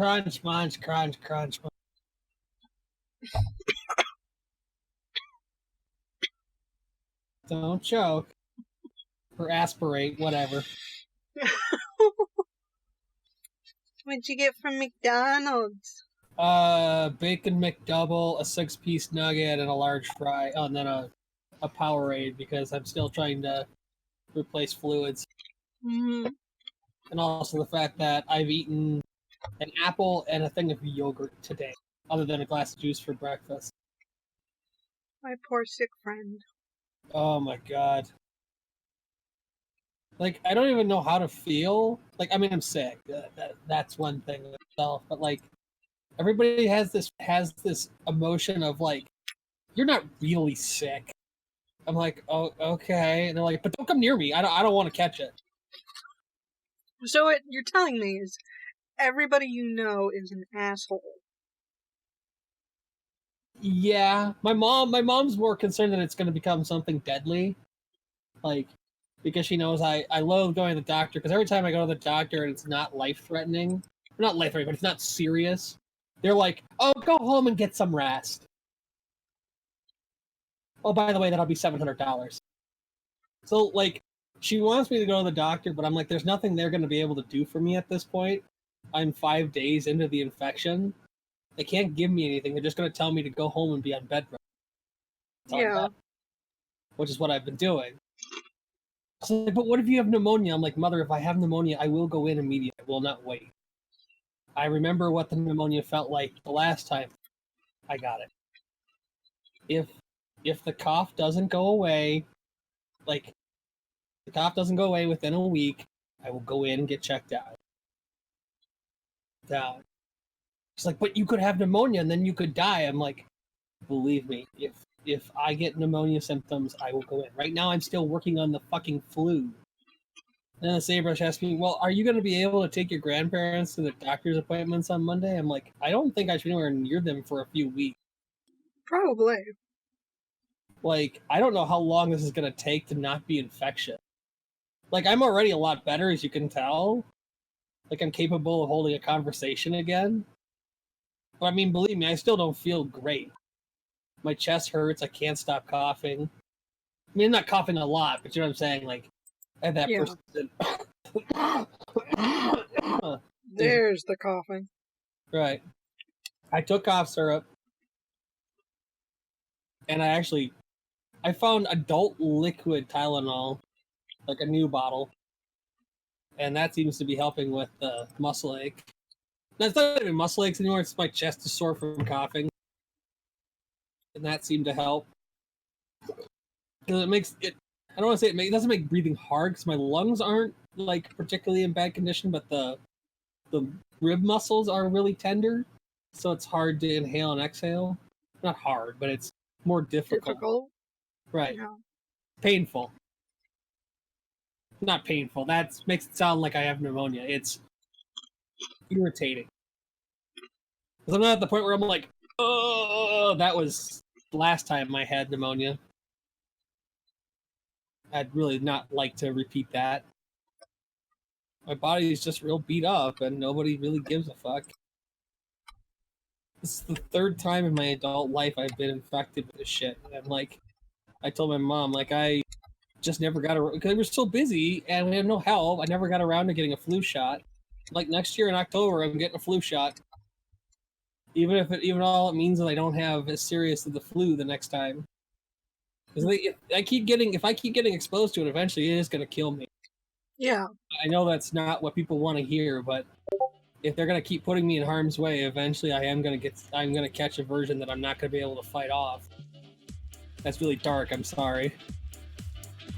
Crunch, munch, crunch, crunch, munch. Don't choke. Or aspirate, whatever. What'd you get from McDonald's? Bacon McDouble, a 6-piece nugget, and a large fry. Oh, and then a Powerade, because I'm still trying to replace fluids. Mm-hmm. And also the fact that I've eaten an apple and a thing of yogurt today, other than a glass of juice for breakfast. My poor sick friend. Oh my god. Like, I don't even know how to feel. Like, I mean, I'm sick. That's one thing in itself. But, like, everybody has this emotion of, like, you're not really sick. I'm like, oh, okay. And they're like, but don't come near me. I don't want to catch it. So what you're telling me is everybody you know is an asshole. Yeah. My mom's more concerned that it's going to become something deadly. Like, because she knows I loathe going to the doctor, because every time I go to the doctor and it's not life-threatening, not life-threatening, but it's not serious, they're like, oh, go home and get some rest. Oh, by the way, that'll be $700. So, like, she wants me to go to the doctor, but I'm like, there's nothing they're going to be able to do for me at this point. I'm 5 days into the infection. They can't give me anything. They're just going to tell me to go home and be on bed rest. Yeah. Which is what I've been doing. So, like, but what if you have pneumonia? I'm like, Mother, if I have pneumonia, I will go in immediately. I will not wait. I remember what the pneumonia felt like the last time I got it. If the cough doesn't go away, like, the cough doesn't go away within a week, I will go in and get checked out. She's like, but you could have pneumonia and then you could die. I'm like, believe me, if I get pneumonia symptoms, I will go in. Right now, I'm still working on the fucking flu. And then the Sagebrush asked me, well, are you going to be able to take your grandparents to the doctor's appointments on Monday? I'm like, I don't think I should be anywhere near them for a few weeks. Probably. Like, I don't know how long this is going to take to not be infectious. Like, I'm already a lot better, as you can tell. Like, I'm capable of holding a conversation again. But, I mean, believe me, I still don't feel great. My chest hurts. I can't stop coughing. I mean, I'm not coughing a lot, but you know what I'm saying? Like, I have that person. There's the coughing. Right. I took cough syrup. And I found adult liquid Tylenol, like a new bottle. And that seems to be helping with the muscle ache. That's not even muscle aches anymore. It's my chest is sore from coughing. And that seemed to help. Because it makes it, I don't want to say it doesn't make breathing hard, because my lungs aren't, like, particularly in bad condition, but the rib muscles are really tender. So it's hard to inhale and exhale. Not hard, but it's more difficult. Right. Yeah. Painful. Not painful. That makes it sound like I have pneumonia. It's irritating. Because I'm not at the point where I'm like, oh, that was last time I had pneumonia. I'd really not like to repeat that. My body is just real beat up, and nobody really gives a fuck. This is the third time in my adult life I've been infected with this shit. And, like, I told my mom, like, I just never got around, because we were so busy, and we had no help. I never got around to getting a flu shot. Like, next year in October, I'm getting a flu shot. Even all it means that I don't have as serious of the flu the next time. Because if I keep getting exposed to it, eventually it is going to kill me. Yeah. I know that's not what people want to hear, but if they're going to keep putting me in harm's way, eventually I'm going to catch a version that I'm not going to be able to fight off. That's really dark, I'm sorry.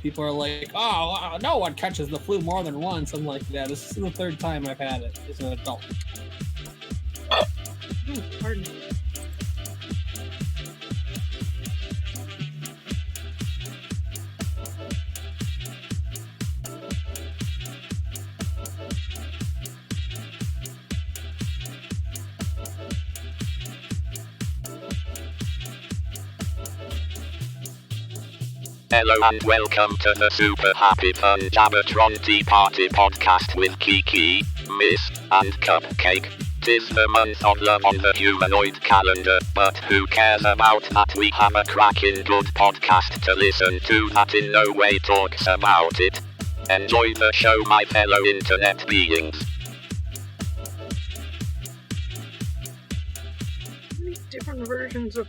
People are like, oh, no one catches the flu more than once. I'm like, yeah, this is the third time I've had it as an adult. Pardon me. Hello and welcome to the Super Happy Punjabatron Tea Party Podcast with Kiki, Miss, and Cupcake. 'Tis the month of love on the humanoid calendar, but who cares about that? We have a cracking good podcast to listen to that in no way talks about it. Enjoy the show, my fellow internet beings. How many different versions of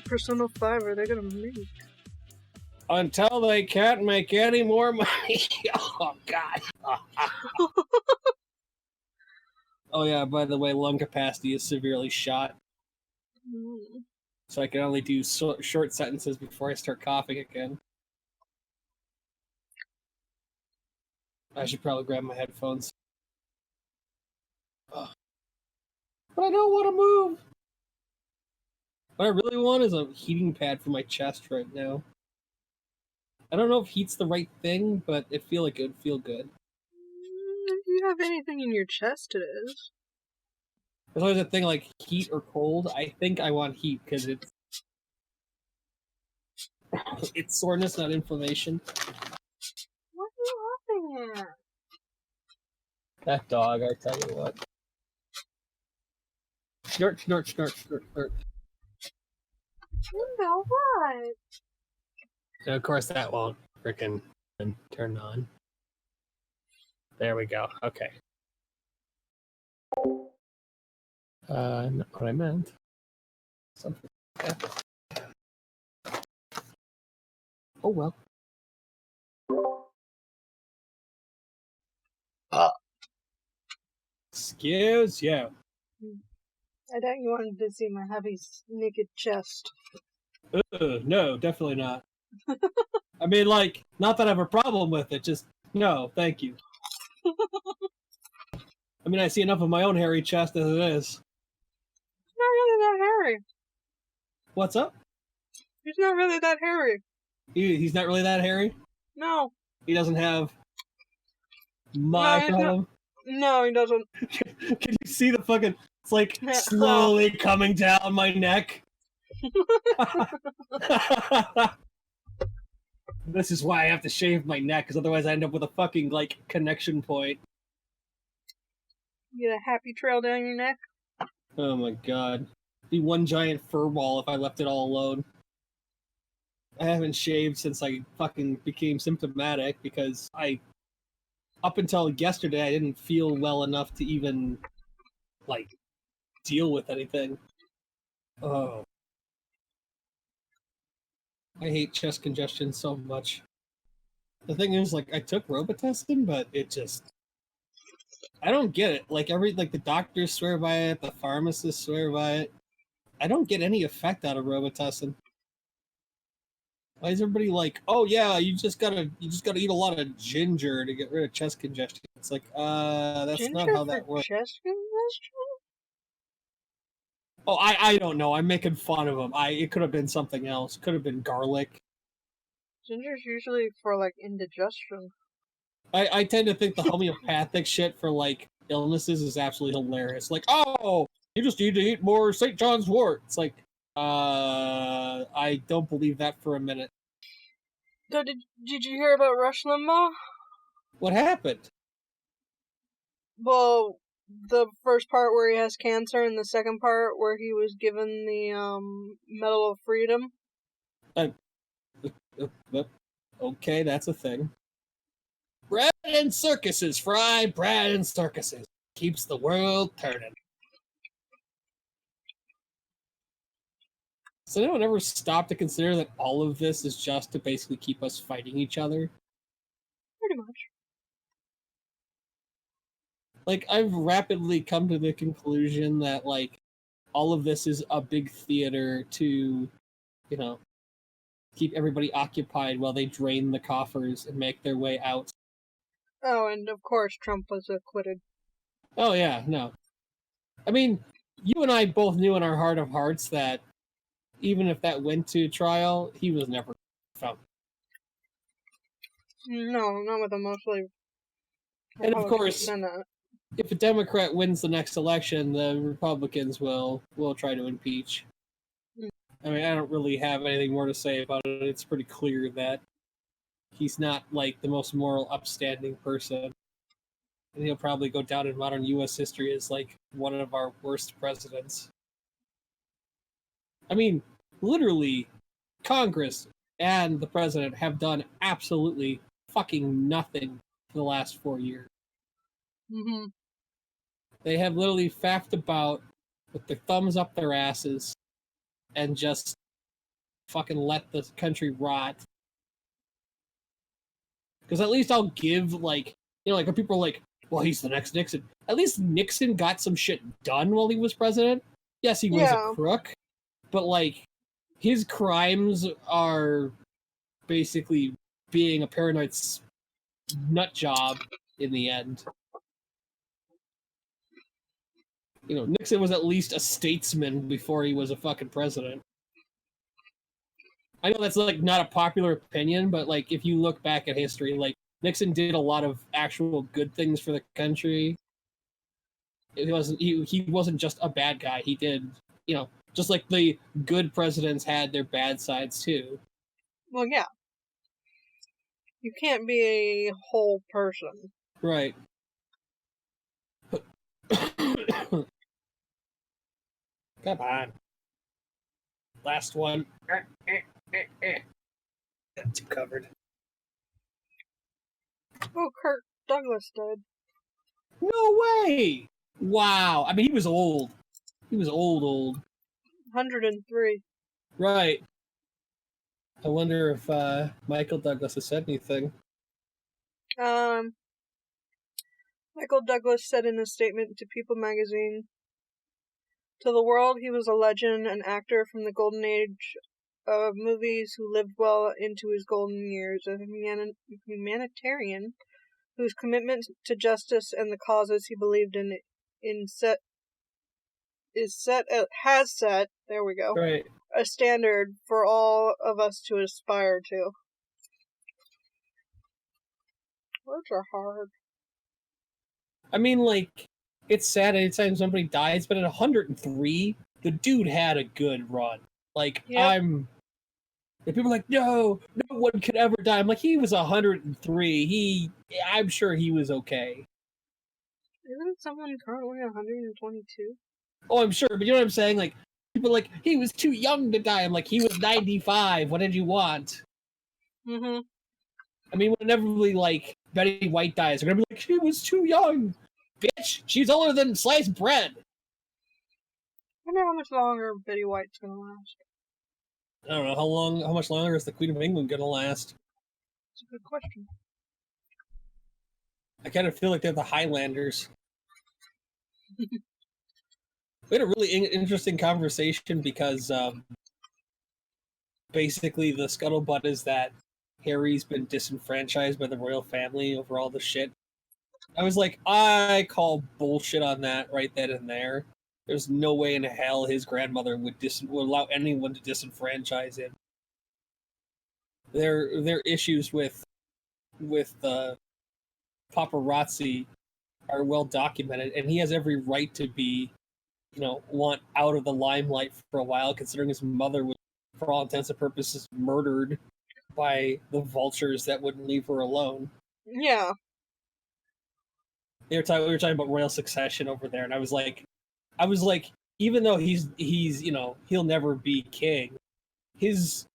Persona 5 are they gonna make? Until they can't make any more money. Oh, God. Oh, yeah, by the way, lung capacity is severely shot. So I can only do short sentences before I start coughing again. I should probably grab my headphones. Ugh. But I don't want to move. What I really want is a heating pad for my chest right now. I don't know if heat's the right thing, but it feel like it would feel good. If you have anything in your chest, it is. There's always a thing like heat or cold. I think I want heat because it's soreness, not inflammation. What are you laughing at? That dog, I tell you what. Snort, snort, snort, snort, snort. You know what? And of course, that won't frickin' turn on. There we go. Okay. Not what I meant. Something. Yeah. Oh well. Excuse you. I thought you wanted to see my heavy naked chest. No, definitely not. I mean, like, not that I have a problem with it, just no, thank you. I mean, I see enough of my own hairy chest as it is. It's not really that hairy. What's up? He's not really that hairy. He's not really that hairy? No. He doesn't have my problem? No, he doesn't. Can you see the fucking... It's like slowly coming down my neck. This is why I have to shave my neck, because otherwise I end up with a fucking, like, connection point. You get a happy trail down your neck? Oh my god. It'd be one giant fur ball if I left it all alone. I haven't shaved since I fucking became symptomatic, because up until yesterday, I didn't feel well enough to even, like, deal with anything. Oh. I hate chest congestion so much. The thing is, like, I took Robitussin, but it just... I don't get it. Like, the doctors swear by it, the pharmacists swear by it. I don't get any effect out of Robitussin. Why is everybody like, oh yeah, you just gotta eat a lot of ginger to get rid of chest congestion? It's like, that's ginger not how that works. Chest congestion? Oh, I don't know. I'm making fun of them. It could have been something else. Could have been garlic. Ginger's usually for, like, indigestion. I tend to think the homeopathic shit for, like, illnesses is absolutely hilarious. Like, oh, you just need to eat more St. John's wort. It's like, I don't believe that for a minute. So did you hear about Rush Limbaugh? What happened? Well, the first part where he has cancer and the second part where he was given the Medal of Freedom. Okay, that's a thing. Bread and circuses, Fry. Bread and circuses. Keeps the world turning. Does anyone ever stop to consider that all of this is just to basically keep us fighting each other? Pretty much. Like, I've rapidly come to the conclusion that, like, all of this is a big theater to, you know, keep everybody occupied while they drain the coffers and make their way out. Oh, and of course Trump was acquitted. Oh, yeah, no. I mean, you and I both knew in our heart of hearts that even if that went to trial, he was never found. No, not with a mostly... And of course, Senate. if a Democrat wins the next election, the Republicans will try to impeach. I mean, I don't really have anything more to say about it. It's pretty clear that he's not, like, the most moral, upstanding person. and he'll probably go down in modern U.S. history as like one of our worst presidents. I mean, literally, Congress and the president have done absolutely fucking nothing for the last 4 years. Mm-hmm. They have literally faffed about with their thumbs up their asses and just fucking let the country rot. Because at least I'll give, like, you know, like, people are like, well, he's the next Nixon. At least Nixon got some shit done while he was president. Yes, he was a crook, but, like, his crimes are basically being a paranoid nut job in the end. You know, Nixon was at least a statesman before he was a fucking president. I know that's, like, not a popular opinion, but, like, if you look back at history, like, Nixon did a lot of actual good things for the country. He wasn't just a bad guy. He did, you know, just like the good presidents had their bad sides too. Well, yeah. You can't be a whole person. Right. Come on. Last one. Got you covered. Oh, Kirk Douglas died. No way! Wow. I mean, he was old. He was old. 103. Right. I wonder if Michael Douglas has said anything. Michael Douglas said in a statement to People magazine, "To the world, he was a legend, an actor from the golden age of movies who lived well into his golden years, a humanitarian whose commitment to justice and the causes he believed in has set, there we go, right, a standard for all of us to aspire to." Words are hard. I mean, like, it's sad anytime somebody dies, but at 103, the dude had a good run. Like, yep. If people are like, no one could ever die. I'm like, he was 103. I'm sure he was okay. Isn't someone currently 122? Oh, I'm sure, but you know what I'm saying? Like, people are like, he was too young to die. I'm like, he was 95. What did you want? Mm-hmm. I mean, whenever like Betty White dies, they're gonna be like, she was too young. Bitch, she's older than sliced bread. I wonder how much longer Betty White's gonna last. I don't know how much longer is the Queen of England gonna last? It's a good question. I kind of feel like they're the Highlanders. We had a really interesting conversation because basically the scuttlebutt is that Harry's been disenfranchised by the royal family over all the shit. I was like, I call bullshit on that right then and there. There's no way in hell his grandmother would allow anyone to disenfranchise him. Their issues with paparazzi are well documented, and he has every right to be, you know, want out of the limelight for a while, considering his mother was, for all intents and purposes, murdered by the vultures that wouldn't leave her alone. Yeah. We were talking about royal succession over there, and I was like, even though he's you know, he'll never be king, his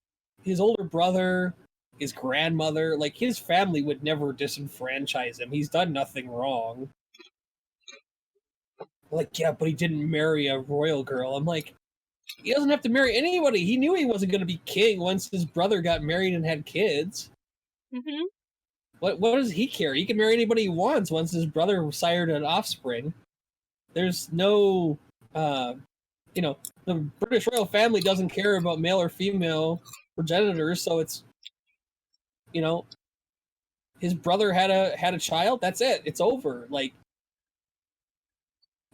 older brother, his grandmother, like, his family would never disenfranchise him. He's done nothing wrong. Like, yeah, but he didn't marry a royal girl. I'm like, he doesn't have to marry anybody. He knew he wasn't going to be king once his brother got married and had kids. Mm-hmm. What does he care? He can marry anybody he wants once his brother sired an offspring. There's no, you know, the British royal family doesn't care about male or female progenitors, so it's, you know, his brother had a child. That's it. It's over. Like,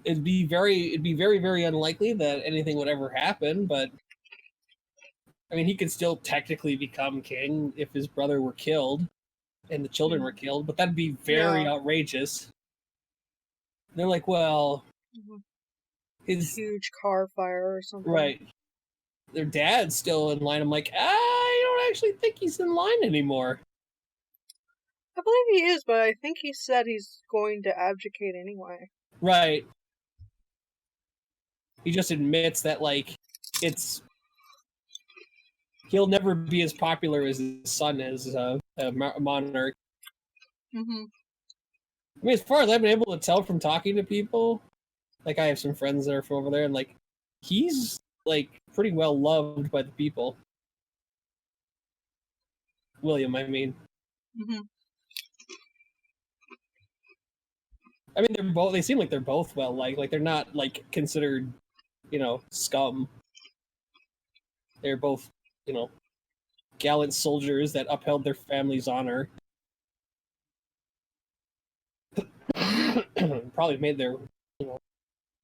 it'd be very, very unlikely that anything would ever happen. But I mean, he could still technically become king if his brother were killed and the children were killed. But that'd be very outrageous. They're like, well, his huge car fire or something. Right. Their dad's still in line. I'm like, I don't actually think he's in line anymore. I believe he is, but I think he said he's going to abdicate anyway. Right. He just admits that, like, he'll never be as popular as his son is, a monarch. Mm-hmm. I mean, as far as I've been able to tell from talking to people, like, I have some friends that are from over there, and, like, he's, like, pretty well loved by the people. William, I mean. Mm-hmm. I mean, they seem like they're both well liked. Like, they're not, like, considered, scum. They're both, gallant soldiers that upheld their family's honor. Probably made their,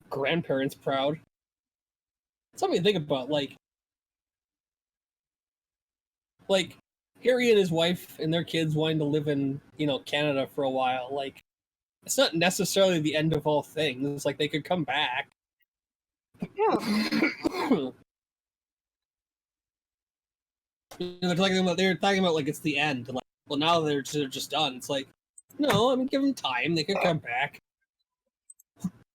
grandparents proud. Something to think about, like Harry and his wife and their kids wanting to live in, Canada for a while. Like, it's not necessarily the end of all things. Like, they could come back. Yeah. They're talking about like it's the end. Like, well, now they're just done. It's like, no, I mean, give them time. They could come back.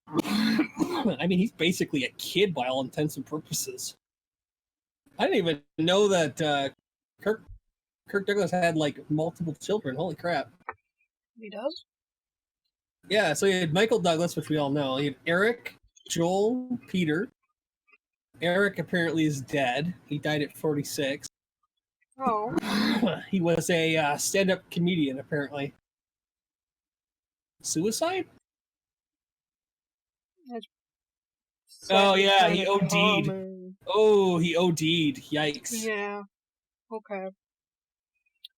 I mean, he's basically a kid by all intents and purposes. I didn't even know that Kirk Douglas had like multiple children. Holy crap! He does? Yeah, so he had Michael Douglas, which we all know. He had Eric, Joel, Peter. Eric apparently is dead. He died at 46. Oh. He was a stand-up comedian, apparently. Suicide? That's yeah, he OD'd. common. Oh, he OD'd. Yikes. Yeah. Okay.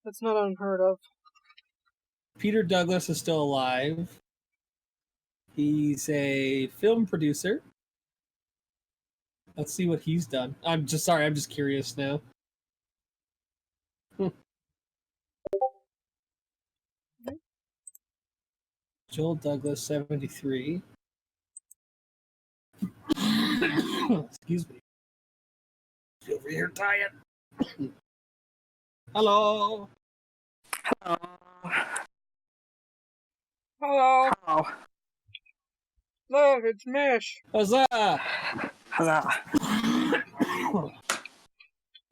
That's not unheard of. Peter Douglas is still alive. He's a film producer. Let's see what he's done. I'm just curious now. Joel Douglas, 73. Excuse me. Over here, tired. Hello. Hello. Hello. Hello. Look, it's Mish. Huzzah! Huzzah.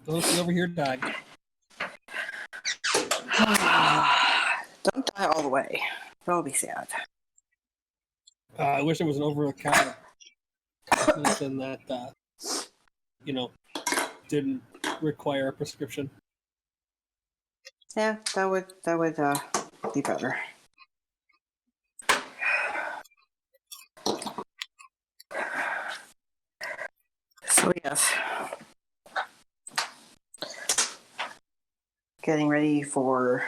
Don't be over here dying. Don't die all the way. That'll be sad. I wish it was an over-the-counter medicine that, didn't require a prescription. Yeah, that would be better. So yes, getting ready for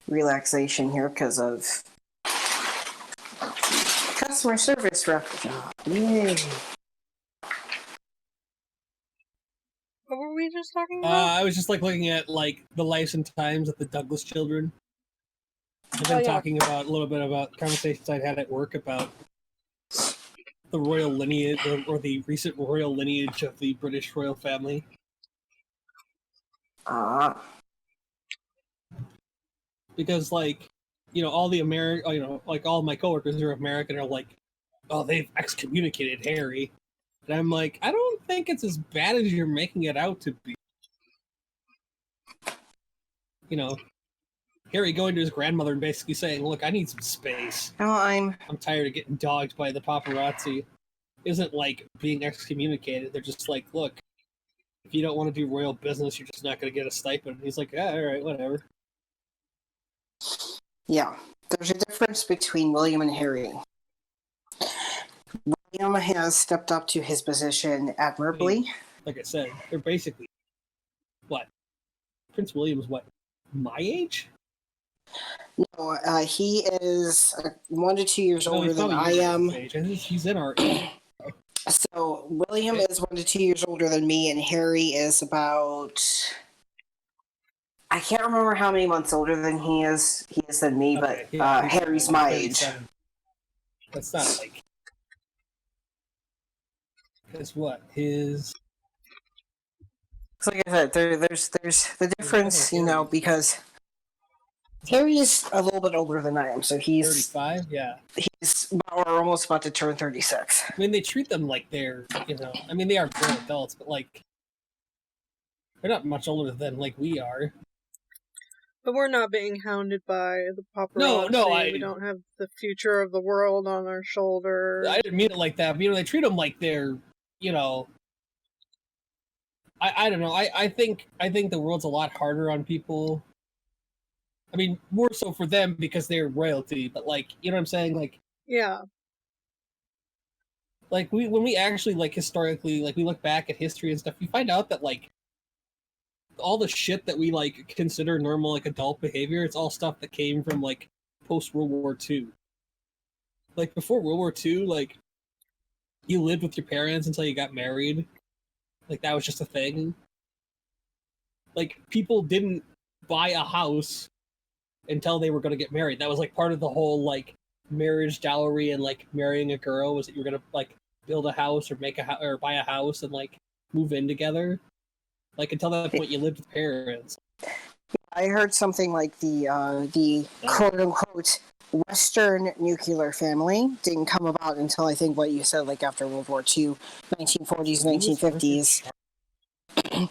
relaxation here because of customer service rep job. Yay! What were we just talking about? I was just looking at the lives and times of the Douglas children. I've been talking about a little bit about conversations I'd had at work about the royal lineage or the recent royal lineage of the British royal family. Because all the all my coworkers who are American are like, oh, they've excommunicated Harry. And I'm like, I don't think it's as bad as you're making it out to be. Harry going to his grandmother and basically saying, look, I need some space. Well, I'm tired of getting dogged by the paparazzi. Isn't like being excommunicated. They're just like, look, if you don't want to do royal business, you're just not going to get a stipend. And he's like, yeah, all right, whatever. Yeah, there's a difference between William and Harry. William has stepped up to his position admirably. I mean, like I said, they're basically, what? Prince William's what? My age? No, he is 1 to 2 years older than I am. I think he's in our age. So William is 1 to 2 years older than me, and Harry is about, I can't remember how many months older than he is than me, okay, but yeah, Harry's my age. That's not like, that's what his. So like I said, there's the difference, because Harry is a little bit older than I am, so he's 35. Yeah. He's almost about to turn 36. I mean, they treat them like they're, I mean, they are grown adults, but like, they're not much older than like we are. But we're not being hounded by the paparazzi. No, we don't have the future of the world on our shoulders. I didn't mean it like that. But, they treat them like they're, I don't know. I think the world's a lot harder on people. I mean, more so for them because they're royalty. But like, you know what I'm saying? Like, yeah. Like when we actually like historically, like we look back at history and stuff, you find out that like all the shit that we like consider normal like adult behavior, it's all stuff that came from like post World War II. Like before World War II, like you lived with your parents until you got married. Like that was just a thing. Like people didn't buy a house until they were going to get married. That was like part of the whole like marriage dowry and like marrying a girl was that you were going to like build a house or make a or buy a house and like move in together. Like until that point, you lived with parents. I heard something like the quote unquote Western nuclear family didn't come about until I think what you said, like after World War II, 1940s, 1950s. At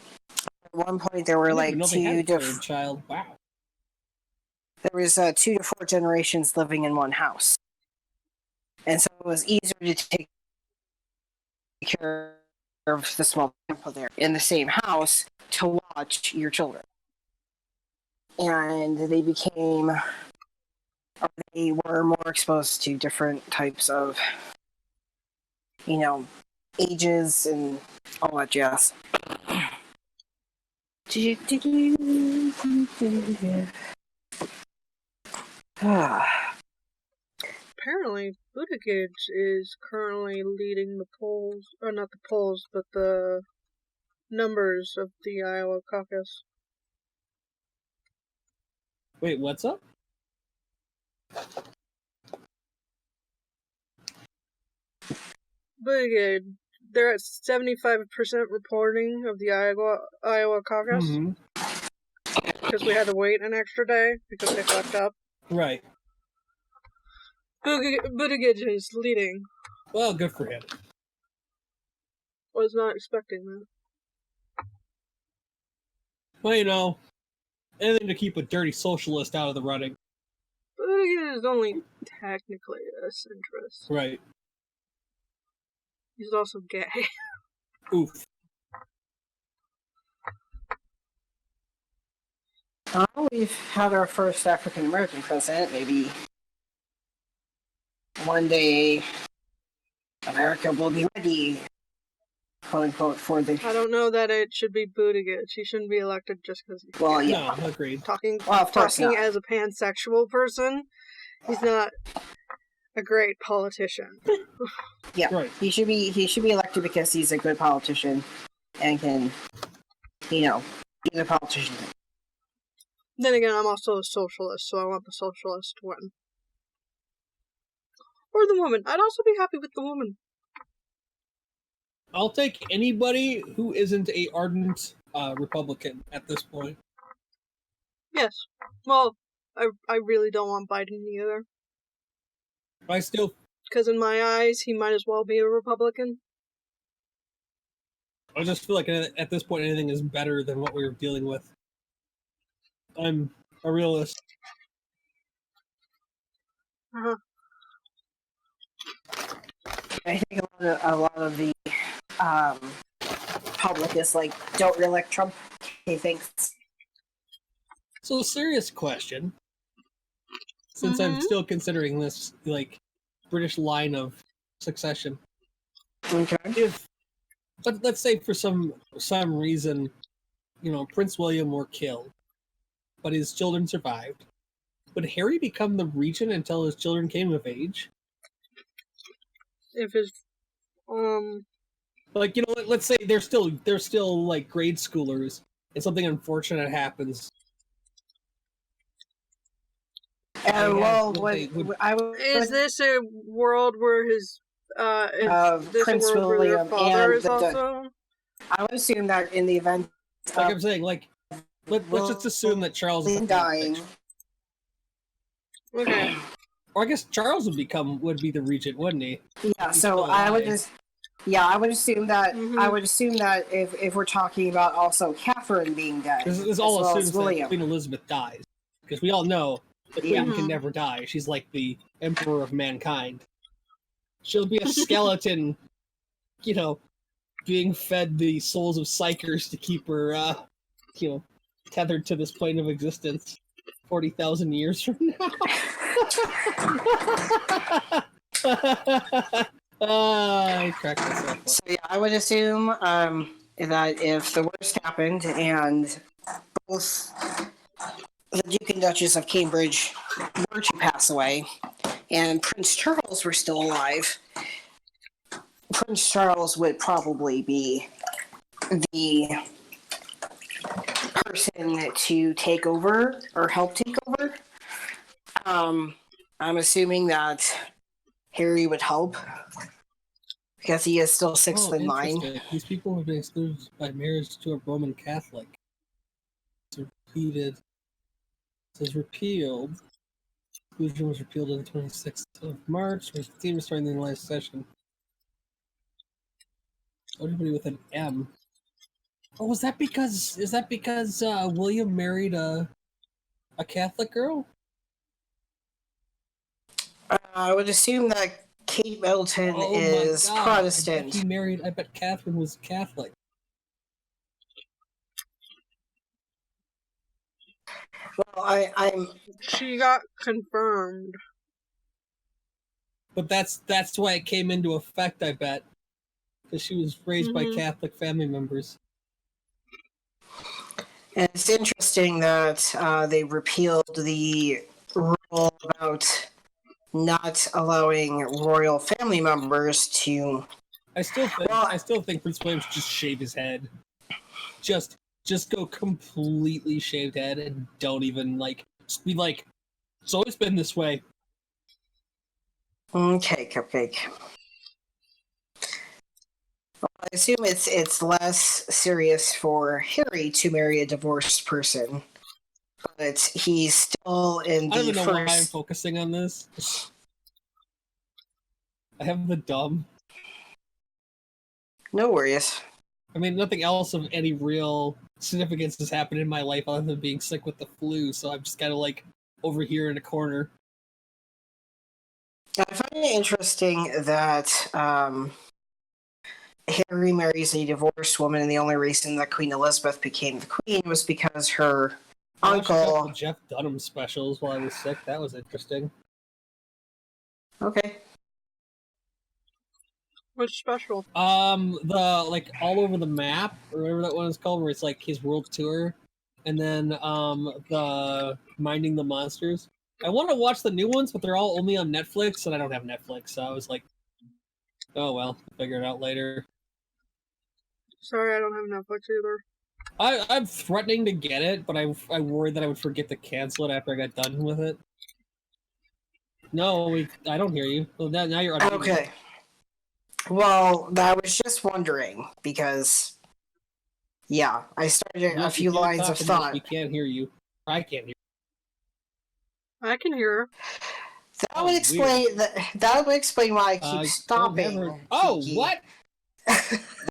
one point, there were like two different child. Wow. There was 2 to 4 generations living in one house, and so it was easier to take care of the small people there in the same house to watch your children. And they were more exposed to different types of, ages and all that jazz. Apparently, Buttigieg is currently leading the polls, or not the polls, but the numbers of the Iowa caucus. Wait, what's up? Buttigieg, they're at 75% reporting of the Iowa caucus. Mm-hmm. Because we had to wait an extra day because they fucked up. Right. Buttigieg is leading. Well, good for him. Was not expecting that. Well, anything to keep a dirty socialist out of the running. Buttigieg is only technically a centrist. Right. He's also gay. Oof. We've had our first African American president. Maybe one day America will be ready, quote unquote, for the. I don't know that it should be Buttigieg. He shouldn't be elected just because he's well, gay. yeah, no, agreed. Talking not. as a pansexual person, he's not a great politician. Yeah, right. He should be elected because he's a good politician and can, be a politician. Then again, I'm also a socialist, so I want the socialist to win. Or the woman. I'd also be happy with the woman. I'll take anybody who isn't a ardent Republican at this point. Yes. Well, I really don't want Biden either. I still... Because in my eyes, he might as well be a Republican. I just feel like at this point, anything is better than what we were dealing with. I'm a realist. Uh-huh. I think a lot of the public is like, don't re-elect Trump. He thinks. So, serious question. Since I'm still considering this like British line of succession. Okay. But let's say for some reason, Prince William were killed, but his children survived. Would Harry become the regent until his children came of age? If his, like, let's say they're still like grade schoolers, and something unfortunate happens. Is this a world where his Prince William and I would assume that in the event, like I'm saying, like let's just assume that Charles is dying. Okay. Or I guess Charles would be the regent, wouldn't he? Yeah, so I would just. Yeah, I would assume that. Mhm. I would assume that if we're talking about also Catherine being dead, This all as well assumes as that William. Queen Elizabeth dies, because we all know the Queen Mhm. can never die. She's like the emperor of mankind. She'll be a skeleton, being fed the souls of psychers to keep her, tethered to this plane of existence 40,000 years from now. I cracked myself up. So yeah, I would assume that if the worst happened and both the Duke and Duchess of Cambridge were to pass away and Prince Charles were still alive, Prince Charles would probably be the person to take over or help take over. I'm assuming that Harry would help because he is still sixth in line. Interesting. These people have been excluded by marriage to a Roman Catholic. It's repeated. It says repealed. Exclusion was repealed on the 26th of March. We continue restoring the last session. Everybody with an M. Oh, is that because William married a Catholic girl? I would assume that Kate Middleton is my God. Protestant. I bet Catherine was Catholic. Well, I'm. She got confirmed. But that's why it came into effect, I bet. Because she was raised by Catholic family members. And it's interesting that they repealed the rule about not allowing royal family members to. I still think Prince William should just shave his head. Just go completely shaved head and don't even just be like, it's always been this way. Okay, Cupcake. Well, I assume it's less serious for Harry to marry a divorced person, but he's still in the I don't even know why I'm first. focusing on this. I have the dumb. No worries. I mean, nothing else of any real significance has happened in my life other than being sick with the flu, so I'm just kind of over here in a corner. I find it interesting that Harry marries a divorced woman, and the only reason that Queen Elizabeth became the queen was because her I watched a couple uncle. of Jeff Dunham specials while I was sick. That was interesting. Okay. What's special? The all over the map, or whatever that one is called, where it's his world tour, and then the Minding the Monsters. I want to watch the new ones, but they're all only on Netflix, and I don't have Netflix, so I was like, oh well, figure it out later. Sorry, I don't have Netflix either. I'm threatening to get it, but I worried that I would forget to cancel it after I got done with it. No, I don't hear you. Well, now you're unmuted. Okay. Well, I was just wondering because, yeah, I started a few lines of thought. We can't hear you. I can't hear you. I can hear her. That would explain that would explain why I keep stopping. Oh, Kiki. what?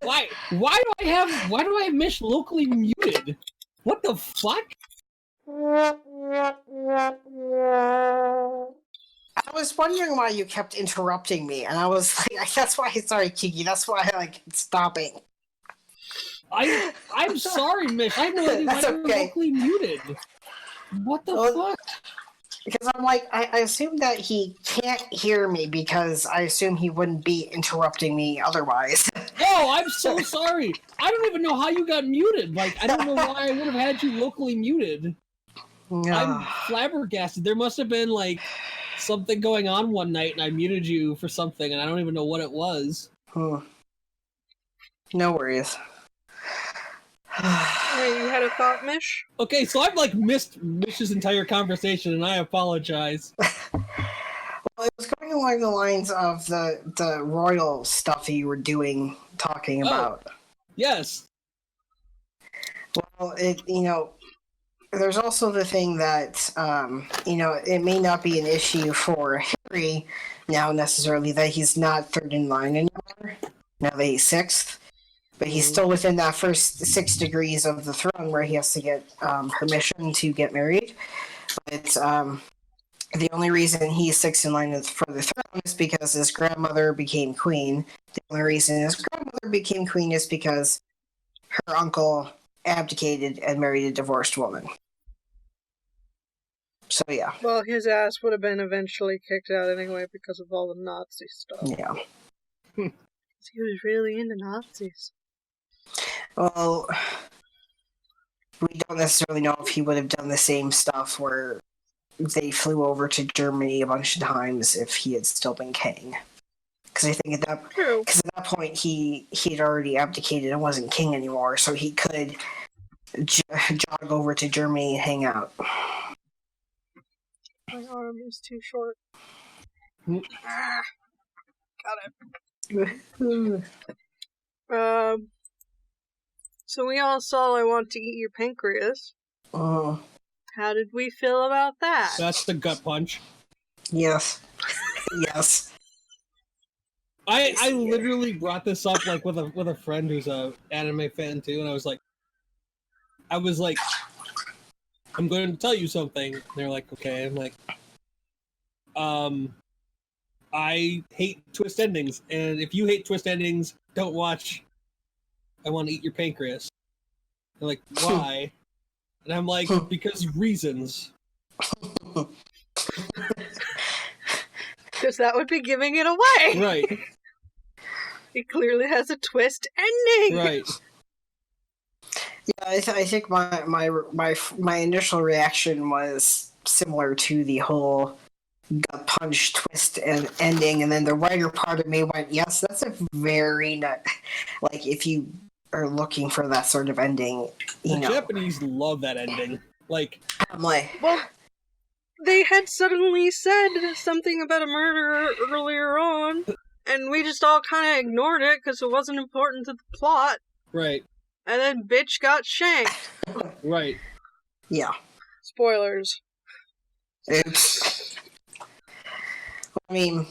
Why do I have Mish locally muted? What the fuck? I was wondering why you kept interrupting me, and I was like, that's why. Sorry, Kiki. That's why I kept stopping. I'm sorry, Mish. I have no idea why you were locally muted. What the fuck? Because I'm like, I assume that he can't hear me because I assume he wouldn't be interrupting me otherwise. Oh, I'm so sorry. I don't even know how you got muted. I don't know why I would have had you locally muted. I'm flabbergasted. There must have been something going on one night, and I muted you for something, and I don't even know what it was. No worries. Wait, you had a thought, Mish? Okay, so I've missed Mish's entire conversation, and I apologize. Well, it was going along the lines of the royal stuff you were talking about. Yes. Well, there's also the thing that, it may not be an issue for Harry now necessarily that he's not third in line anymore, now that he's sixth, but he's still within that first 6 degrees of the throne where he has to get permission to get married. But the only reason he's sixth in line for the throne is because his grandmother became queen. The only reason his grandmother became queen is because her uncle abdicated and married a divorced woman. So yeah. Well, his ass would have been eventually kicked out anyway because of all the Nazi stuff. Yeah. He was really into Nazis. Well, we don't necessarily know if he would have done the same stuff where they flew over to Germany a bunch of times if he had still been king. Because I think at that point he'd already abdicated and wasn't king anymore, so he could jog over to Germany and hang out. My arm is too short. Got it. So we all saw I Want to Eat Your Pancreas. How did we feel about that? That's the gut punch. Yes. Yes. I literally brought this up like with a friend who's a anime fan too, and I was like, I'm going to tell you something. And they're like, okay. I'm like, I hate twist endings, and if you hate twist endings, don't watch I Want to Eat Your Pancreas. They're like, why? And I'm like, because reasons. Because that would be giving it away. Right. It clearly has a twist ending. Right. Yeah, I think my initial reaction was similar to the whole gut punch twist and ending, and then the writer part of me went, yes, that's a very like if you are looking for that sort of ending, The Japanese love that ending. Like, I'm like, well, they had suddenly said something about a murder earlier on, and we just all kind of ignored it because it wasn't important to the plot. Right. And then bitch got shanked. Right. Yeah. Spoilers. Oops. I mean,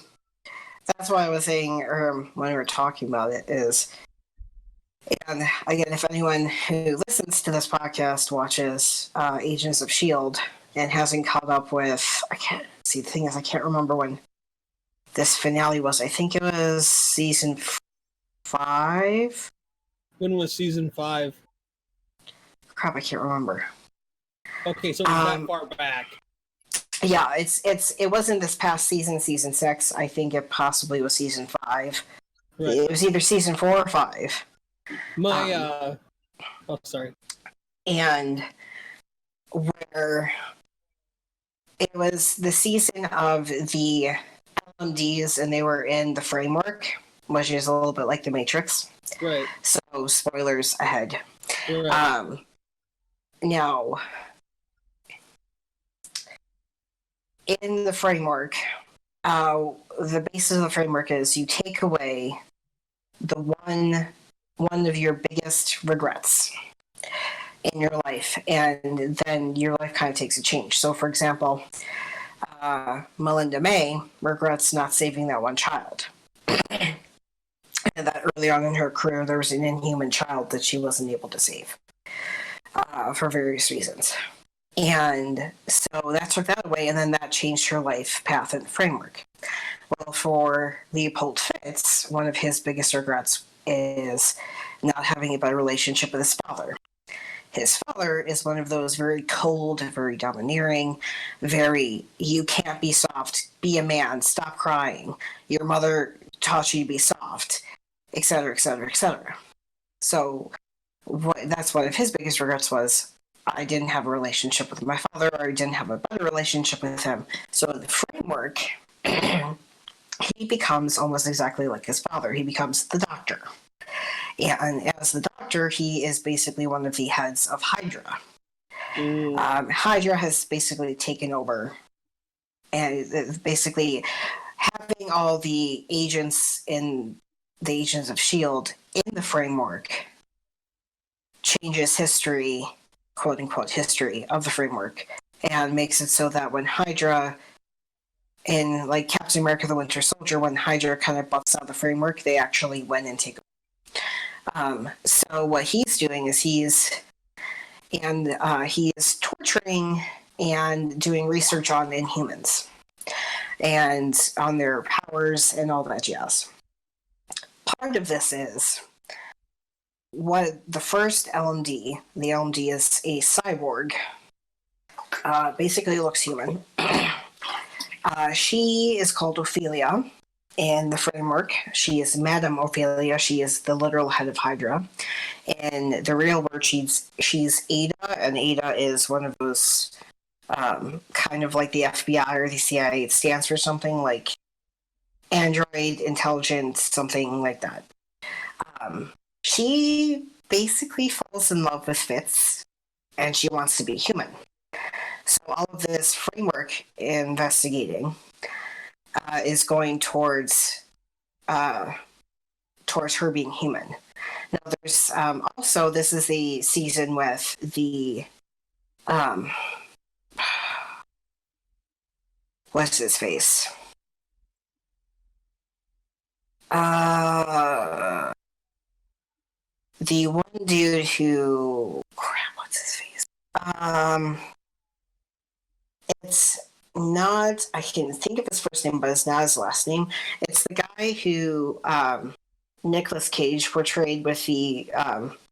that's why I was saying when we were talking about it is, and again, if anyone who listens to this podcast watches Agents of S.H.I.E.L.D. and hasn't caught up with, I can't remember when this finale was. I think it was season 5. When was season 5? Crap, I can't remember. Okay, so it was that far back. Yeah, it wasn't this past season 6. I think it possibly was season 5. Right. It was either season 4 or 5. Sorry. And where it was the season of the LMDs, and they were in the framework, which is a little bit like the Matrix. Right. So, spoilers ahead. Right. Now, in the framework, the basis of the framework is you take away the one of your biggest regrets in your life, and then your life kind of takes a change. So, for example, Melinda May regrets not saving that one child. And that early on in her career, there was an inhuman child that she wasn't able to save for various reasons. And so that took that away, and then that changed her life path and framework. Well, for Leopold Fitz, one of his biggest regrets is not having a better relationship with his father. His father is one of those very cold, very domineering, you can't be soft, be a man, stop crying. Your mother taught you to be soft, etc., etc., etc. So that's one of his biggest regrets was, I didn't have a relationship with my father, or I didn't have a better relationship with him. So in the framework, he becomes almost exactly like his father. He becomes the Doctor. And as the Doctor, he is basically one of the heads of Hydra. Hydra has basically taken over, and basically having all the agents in the Agents of S.H.I.E.L.D. in the framework changes history quote-unquote history of the framework, and makes it so that when Hydra, in like Captain America the Winter Soldier, when Hydra kind of busts out the framework, they actually went and take over. So what he's doing is he is torturing and doing research on Inhumans and on their powers and all that jazz. Part of this is what the first LMD, the LMD is a cyborg, basically looks human. She is called Ophelia in the framework. She is Madame Ophelia. She is the literal head of Hydra. In the real world, she's Ada, and Ada is one of those kind of like the FBI or the CIA. It stands for something like Android Intelligence, something like that. She basically falls in love with Fitz, and she wants to be human. So all of this framework investigating is going towards her being human. Now, there's also, this is the season with the what's his face? The one dude who, what's his face? It's not, I can think of his first name, but it's not his last name. It's the guy who Nicolas Cage portrayed with the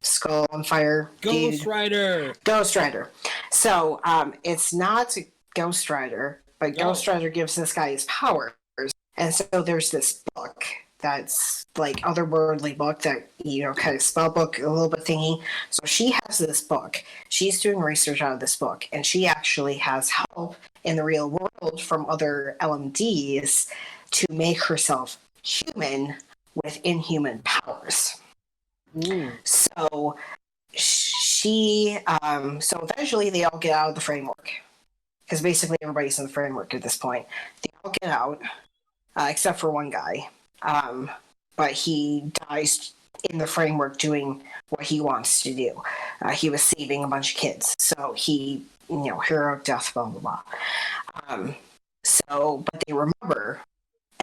skull on fire. Ghost Rider. Ghost Rider. So it's not Ghost Rider, but Ghost Rider gives this guy his powers. And so there's this book that's like otherworldly book that, kind of spell book, a little bit thingy. So she has this book. She's doing research out of this book, and she actually has help in the real world from other LMDs to make herself human with inhuman powers. So she, so eventually they all get out of the framework, because basically everybody's in the framework at this point. They all get out, except for one guy. But he dies in the framework doing what he wants to do. He was saving a bunch of kids. So he, heroic death, blah, blah, blah. But they remember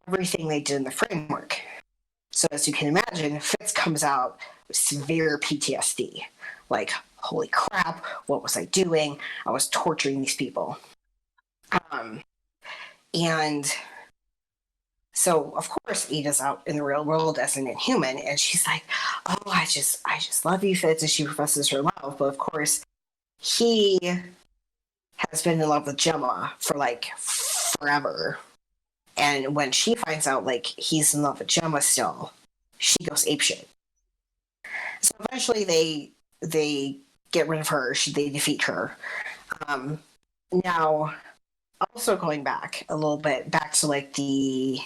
everything they did in the framework. So as you can imagine, Fitz comes out with severe PTSD. Like, holy crap, what was I doing? I was torturing these people. And so, of course, Ada's out in the real world as an inhuman, and she's like, oh, I just love you, Fitz, and she professes her love. But, of course, he has been in love with Gemma for, like, forever. And when she finds out, like, he's in love with Gemma still, she goes apeshit. So eventually they get rid of her. They defeat her. Now, also going back a little bit, back to, like, the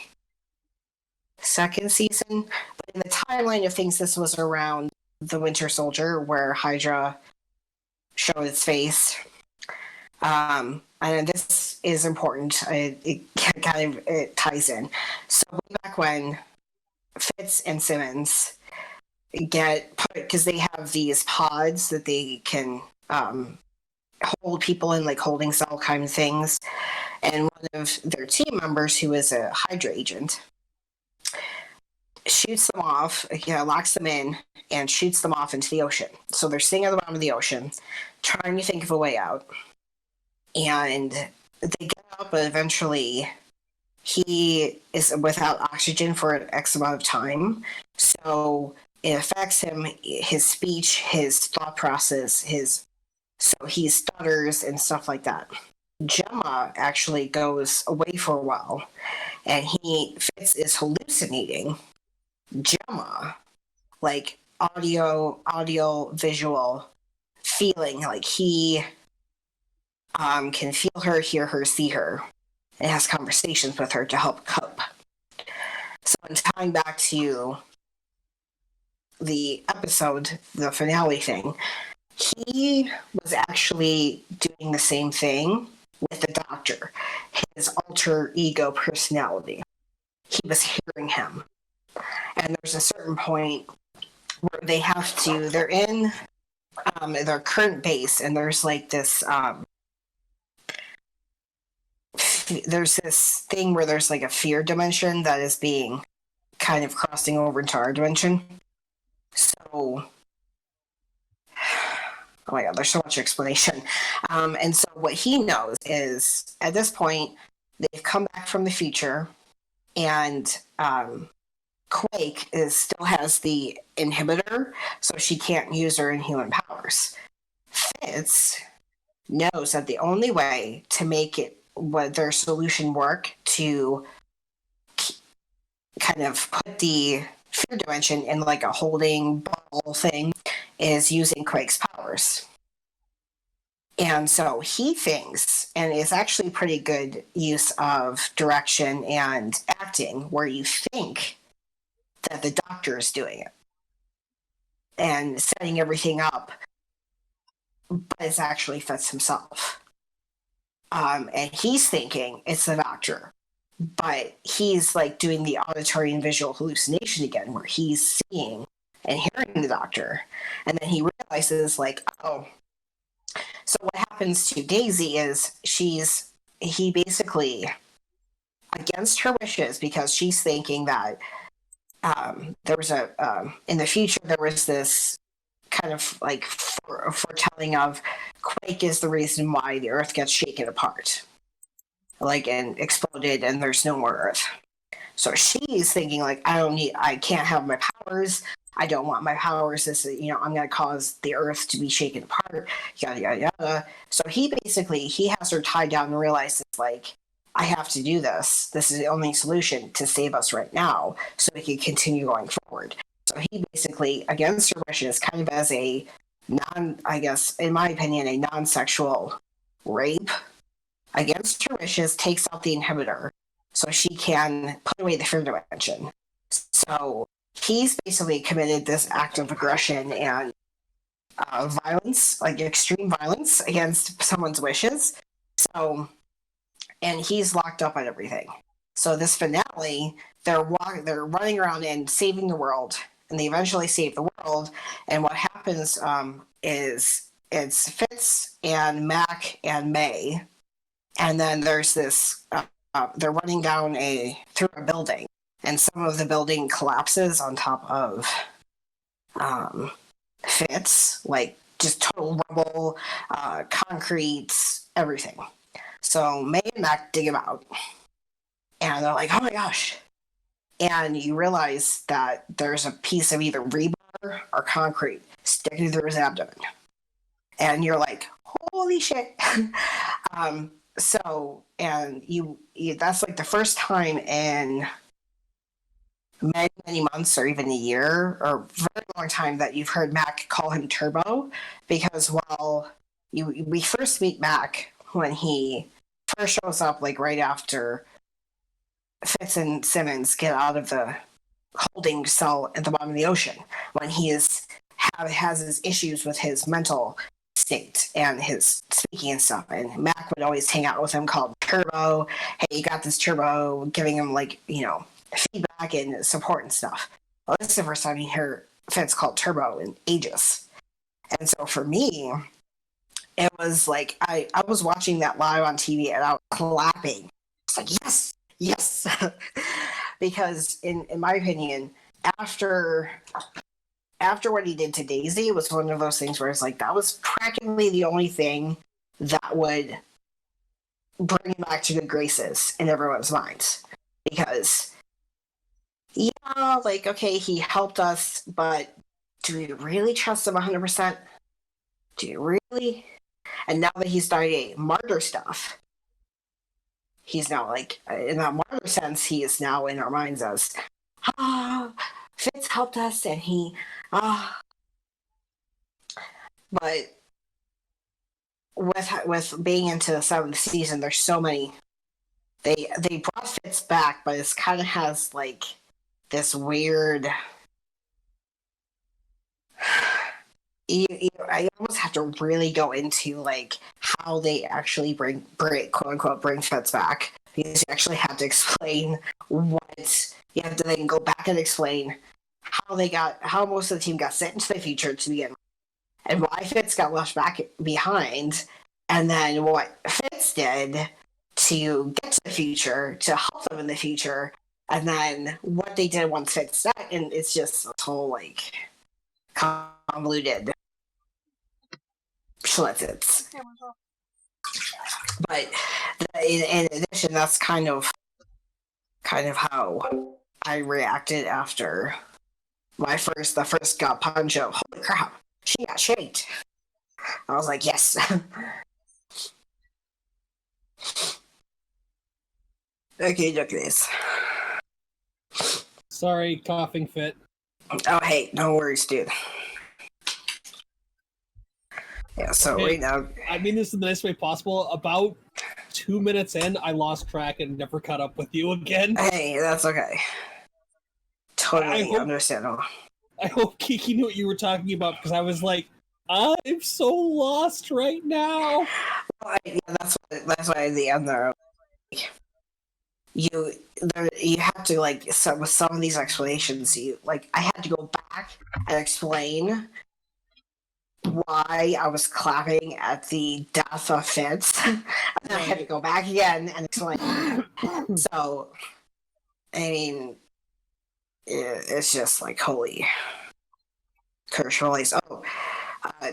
second season, but in the timeline of things, this was around the Winter Soldier, where Hydra showed its face. And this is important. It ties in. So way back when Fitz and Simmons get put, because they have these pods that they can hold people in, like holding cell kind of things, and one of their team members, who is a Hydra agent, shoots them off, locks them in, and shoots them off into the ocean. So they're sitting at the bottom of the ocean, trying to think of a way out. And they get out, but eventually he is without oxygen for an X amount of time. So it affects him, his speech, his thought process, so he stutters and stuff like that. Gemma actually goes away for a while, and Fitz is hallucinating Gemma, like audio, visual, feeling, like he can feel her, hear her, see her, and has conversations with her to help cope. So in tying back to the episode, the finale thing, he was actually doing the same thing with the Doctor, his alter ego personality. He was hearing him. And there's a certain point where they're in their current base, and there's like this there's this thing where there's like a fear dimension that is being kind of crossing over into our dimension. So, oh my god, there's so much explanation. And so what he knows is, at this point, they've come back from the future, and Quake still has the inhibitor, so she can't use her inhuman powers. Fitz knows that the only way to make it their solution work to kind of put the fear dimension in like a holding bubble thing is using Quake's powers. And so he thinks, and it's actually pretty good use of direction and acting, where you think that the doctor is doing it and setting everything up, but it's actually Fitz himself. And he's thinking it's the doctor, but he's like doing the auditory and visual hallucination again, where he's seeing and hearing the doctor. And then he realizes, like, oh, so what happens to Daisy is he basically, against her wishes, because she's thinking that there was in the future, there was this kind of like foretelling of Quake is the reason why the Earth gets shaken apart, like, and exploded, and there's no more Earth. So she's thinking, like, I can't have my powers. I don't want my powers. I'm going to cause the Earth to be shaken apart, yada, yada, yada. So he has her tied down and realizes, like, I have to do this. This is the only solution to save us right now so we can continue going forward. So he basically, against her wishes, kind of as a in my opinion, a non-sexual rape, against her wishes, takes out the inhibitor so she can put away the fear dimension. So he's basically committed this act of aggression and violence, like extreme violence against someone's wishes. So, and he's locked up on everything. So this finale, they're running around and saving the world, and they eventually save the world. And what happens is it's Fitz and Mac and May, and then there's this. They're running down through a building, and some of the building collapses on top of Fitz, like just total rubble, concrete, everything. So May and Mac dig him out, and they're like, "Oh my gosh!" And you realize that there's a piece of either rebar or concrete sticking through his abdomen, and you're like, "Holy shit!" So, and you that's like the first time in many, many months or even a year or very long time that you've heard Mac call him Turbo, because we first meet Mac when he first shows up, like right after Fitz and Simmons get out of the holding cell at the bottom of the ocean, when he has his issues with his mental state and his speaking and stuff. And Mac would always hang out with him, called Turbo. Hey, you got this, Turbo, giving him like, feedback and support and stuff. Well, this is the first time you hear Fitz called Turbo in ages. And so for me, it was like I was watching that live on TV and I was clapping. It's like, yes. Because in my opinion, after what he did to Daisy, it was one of those things where it's like that was practically the only thing that would bring him back to good graces in everyone's minds. Because okay, he helped us, but do we really trust him 100%? Do you really? And now that he's done a martyr stuff, he's now like, in that martyr sense, he is now in our minds as, Fitz helped us, and he, but with being into the 7th season, there's so many. They brought Fitz back, but it kind of has like this weird. I almost have to really go into like how they actually bring quote unquote bring Fitz back, because you actually have to explain what you have to then go back and explain how most of the team got sent into the future to begin with. and why Fitz got left back behind, and then what Fitz did to get to the future, to help them in the future, and then what they did once Fitz died, and it's just this whole, like, convoluted schlitzits. But in addition, that's kind of how I reacted after the first gut punch of, holy crap, she got shaked. I was like, yes. Okay, look at this. Sorry, coughing fit. Oh, hey, no worries, dude. Yeah, so right now... I mean this in the nicest way possible. About 2 minutes in, I lost track and never caught up with you again. Hey, that's okay. Totally understandable. I hope Kiki knew what you were talking about, because I was like, I'm so lost right now. Well, yeah, that's why at the end there, you have to, like, with some of these explanations, I had to go back and explain why I was clapping at the death of Fitz. And then I had to go back again and explain. So, I mean, it's just like, holy Kirsch Rollies. Oh,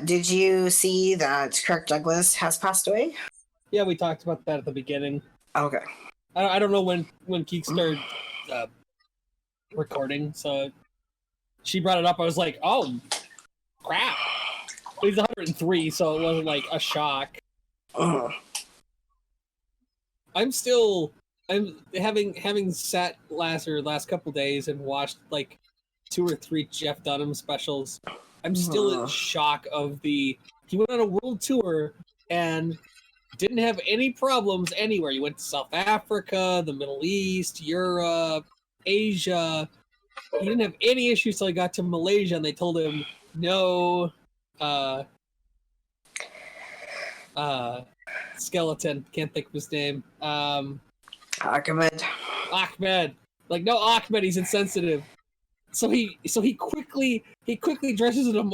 did you see that Kirk Douglas has passed away? Yeah, we talked about that at the beginning. Okay. I don't know when Keek started recording, so she brought it up. I was like, oh, crap. But he's 103, so it wasn't like a shock. I'm having sat last couple days and watched like 2 or 3 Jeff Dunham specials. I'm still in shock of he went on a world tour and didn't have any problems anywhere. He went to South Africa, the Middle East, Europe, Asia. He didn't have any issues till he got to Malaysia, and they told him no. Skeleton, can't think of his name. Ahmed. Like, no, Ahmed, he's insensitive. So he quickly dresses him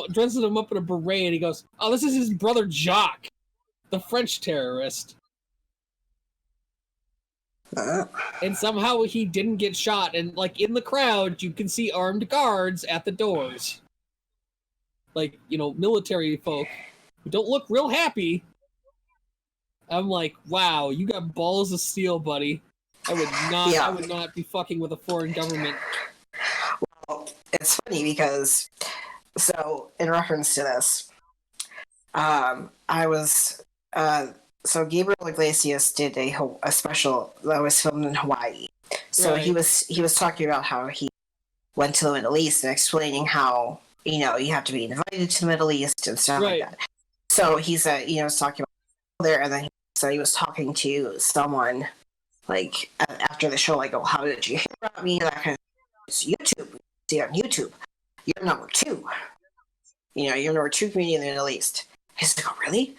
up in a beret, and he goes, oh, this is his brother Jacques, the French terrorist. And somehow he didn't get shot, and like in the crowd you can see armed guards at the doors. Like, military folk who don't look real happy. I'm like, wow, you got balls of steel, buddy. I would not be fucking with a foreign government. Well, it's funny because, so in reference to this, so Gabriel Iglesias did a special that was filmed in Hawaii. So right. he was talking about how he went to the Middle East and explaining how, you have to be invited to the Middle East and stuff like that. So he said, was talking about there, and then he was talking to someone, like, after the show, like, oh, how did you hear about me? That kind of it's YouTube. See on YouTube. You're number 2. You're number 2 comedian in the Middle East. He's like, oh, really?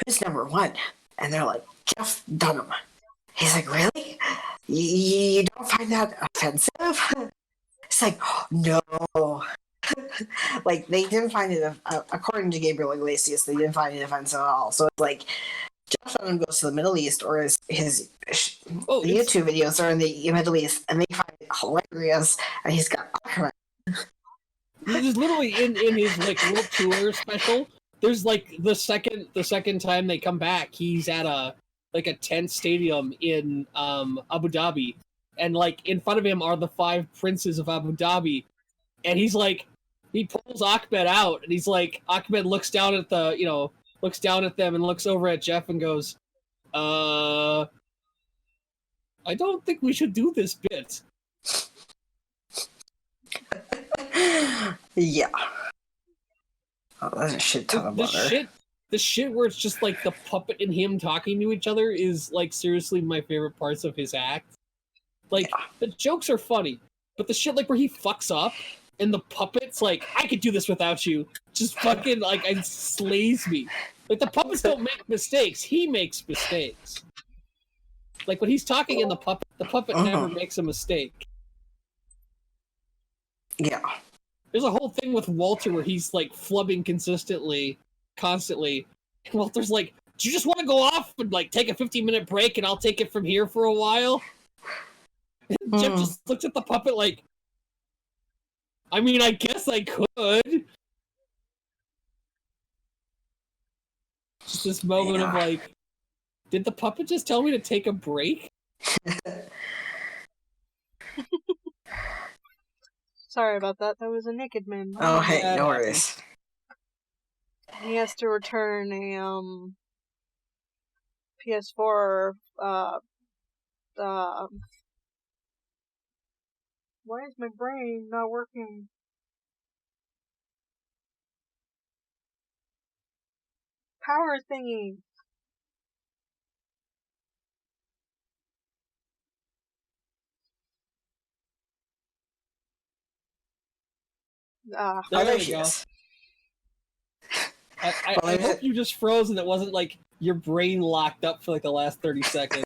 Who's number 1? And they're like, Jeff Dunham. He's like, really? You don't find that offensive? It's like, oh, no. Like, they didn't find it, according to Gabriel Iglesias, they didn't find it offensive at all. So it's like, Jeff Dunham goes to the Middle East, or his YouTube videos are in the Middle East, and they find it hilarious, and he's got Ahmed. There's literally in his like little tour special. There's like the second time they come back, he's at a tent stadium in Abu Dhabi, and like in front of him are the 5 princes of Abu Dhabi, and he's like, he pulls Ahmed out, and he's like, Ahmed looks down at them and looks over at Jeff and goes, I don't think we should do this bit. Yeah. Oh, that's a shit ton of butter. The shit where it's just like the puppet and him talking to each other is like seriously my favorite parts of his act. Like, the jokes are funny, but the shit like where he fucks up and the puppet's like, I could do this without you, just fucking like, it slays me. Like, the puppets don't make mistakes, he makes mistakes. Like, when he's talking in the puppet never makes a mistake. Yeah. There's a whole thing with Walter where he's like flubbing constantly. And Walter's like, do you just want to go off and like take a 15-minute break and I'll take it from here for a while? And Jeff just looks at the puppet like, I mean, I guess I could. Just this moment of like, did the puppet just tell me to take a break? Sorry about that. That was a naked man. Oh, hey, no worries. He has to return a PS4. Why is my brain not working? Power thingy. There we go. I hope you just froze and it wasn't like your brain locked up for like the last 30 seconds.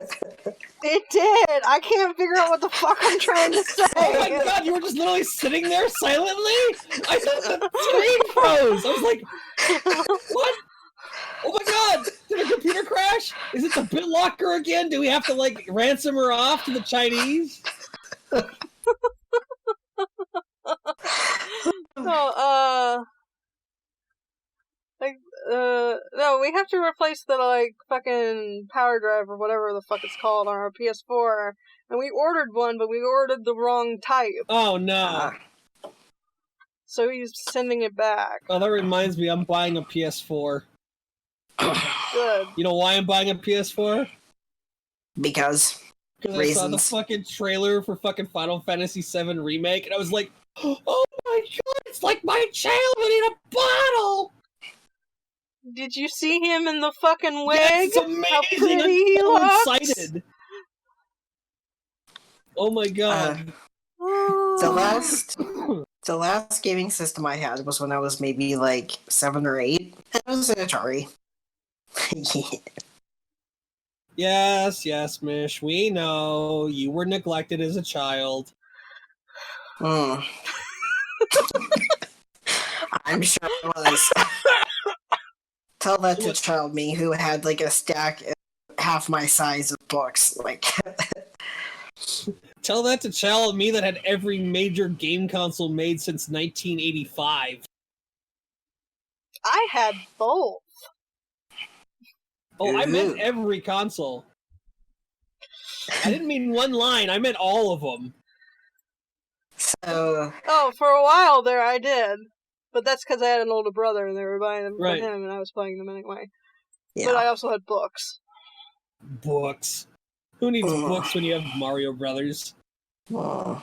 It did! I can't figure out what the fuck I'm trying to say! Oh my god, you were just literally sitting there silently? I thought the screen froze! I was like, what? Oh my god! Did a computer crash? Is it the BitLocker again? Do we have to like ransom her off to the Chinese? No, we have to replace the, like, fucking power drive or whatever the fuck it's called on our PS4, and we ordered one, but we ordered the wrong type. Oh, no. So he's sending it back. Oh, that reminds me, I'm buying a PS4. Good. You know why I'm buying a PS4? Because I saw the fucking trailer for fucking Final Fantasy VII Remake, and I was like, oh my god, it's like my childhood in a bottle! Did you see him in the fucking wig? Yeah, it's amazing! How pretty he looks! Excited. Oh my god. The last gaming system I had was when I was maybe like 7 or 8. It was an Atari. Yes, Mish, we know. You were neglected as a child. I'm sure I was. Tell that to child me who had like a stack half my size of books. Like, tell that to child me that had every major game console made since 1985. I had both. Oh, I meant every console. I didn't mean one line, I meant all of them. So... Oh, for a while there I did. But that's because I had an older brother and they were buying them for him and I was playing them anyway. Yeah. But I also had books. Books. Who needs books when you have Mario Brothers? What's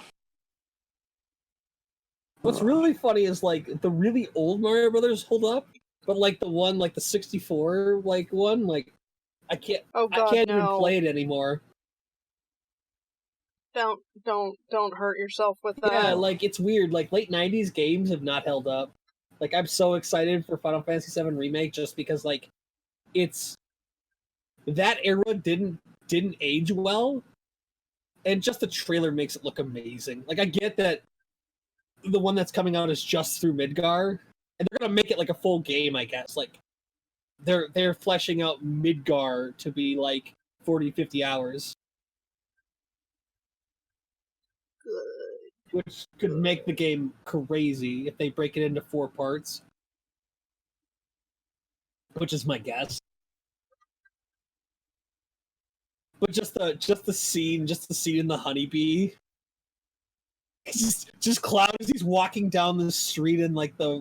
really funny is, like, the really old Mario Brothers hold up, but, like, the one, like, the 64, like, one, like, I can't even play it anymore. Don't hurt yourself with that. Yeah, like, it's weird. Like, late 90s games have not held up. Like, I'm so excited for Final Fantasy VII Remake just because, like, it's... That era didn't age well, and just the trailer makes it look amazing. Like, I get that the one that's coming out is just through Midgar, and they're gonna make it like a full game, I guess. Like, they're fleshing out Midgar to be, like, 40, 50 hours. Which could make the game crazy if they break it into 4 parts. Which is my guess. But just the scene in the honeybee. Just Cloud as he's walking down the street in like the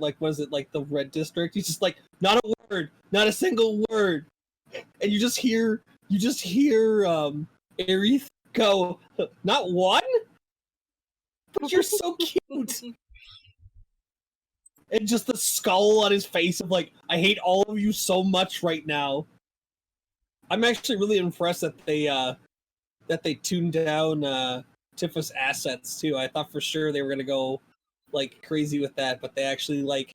the red district. He's just like, not a word, not a single word. And you just hear Aerith go, not one? But you're so cute. And just the skull on his face of like, I hate all of you so much right now. I'm actually really impressed that they tuned down Tifa's assets too. I thought for sure they were gonna go like crazy with that, but they actually like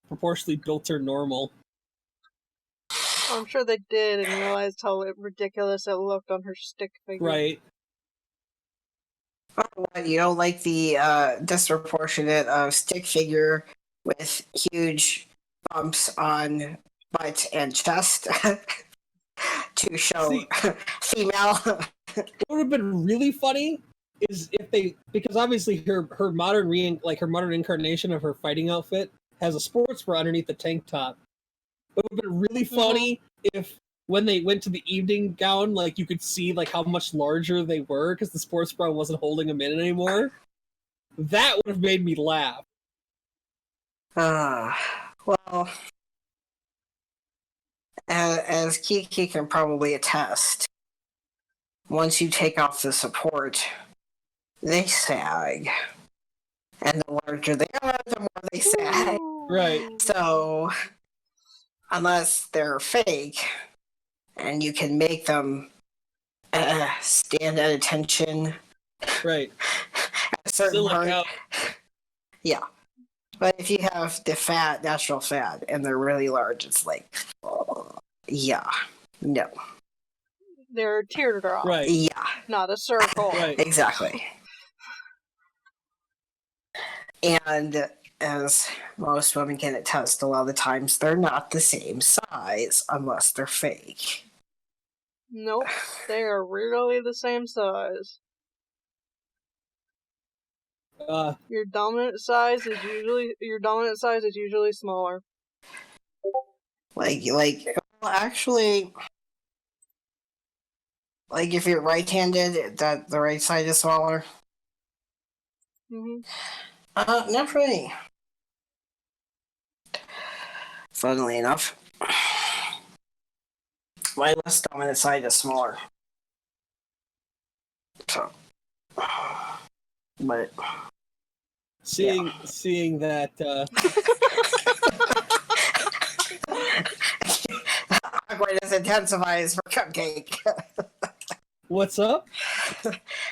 proportionally built her normal. I'm sure they did and realized how ridiculous it looked on her stick figure. Right. Oh, what, you don't like the disproportionate stick figure with huge bumps on butt and chest to show See, female. what would have been really funny is if they, because obviously her modern incarnation of her fighting outfit has a sports bra underneath the tank top. It would have been really funny if when they went to the evening gown, like you could see like how much larger they were because the sports bra wasn't holding them in anymore. That would have made me laugh. Well, as Kiki can probably attest, once you take off the support, they sag. And the larger they are, the more they sag. Right. So, unless they're fake, and you can make them stand at attention. Right. At a certain part. Out. Yeah. But if you have the fat, natural fat, and they're really large, it's like, yeah, no. They're a teardrop. Right. Yeah. Not a circle. Right. Exactly. And as most women can attest, a lot of the times they're not the same size unless they're fake. Nope. They are really the same size. Your dominant size is usually smaller. Like, well, actually, like if you're right-handed, that the right side is smaller. Not really. Funnily enough, my less dominant side is smaller. So, but seeing that. Awkwardness intensifies for Cupcake. What's up?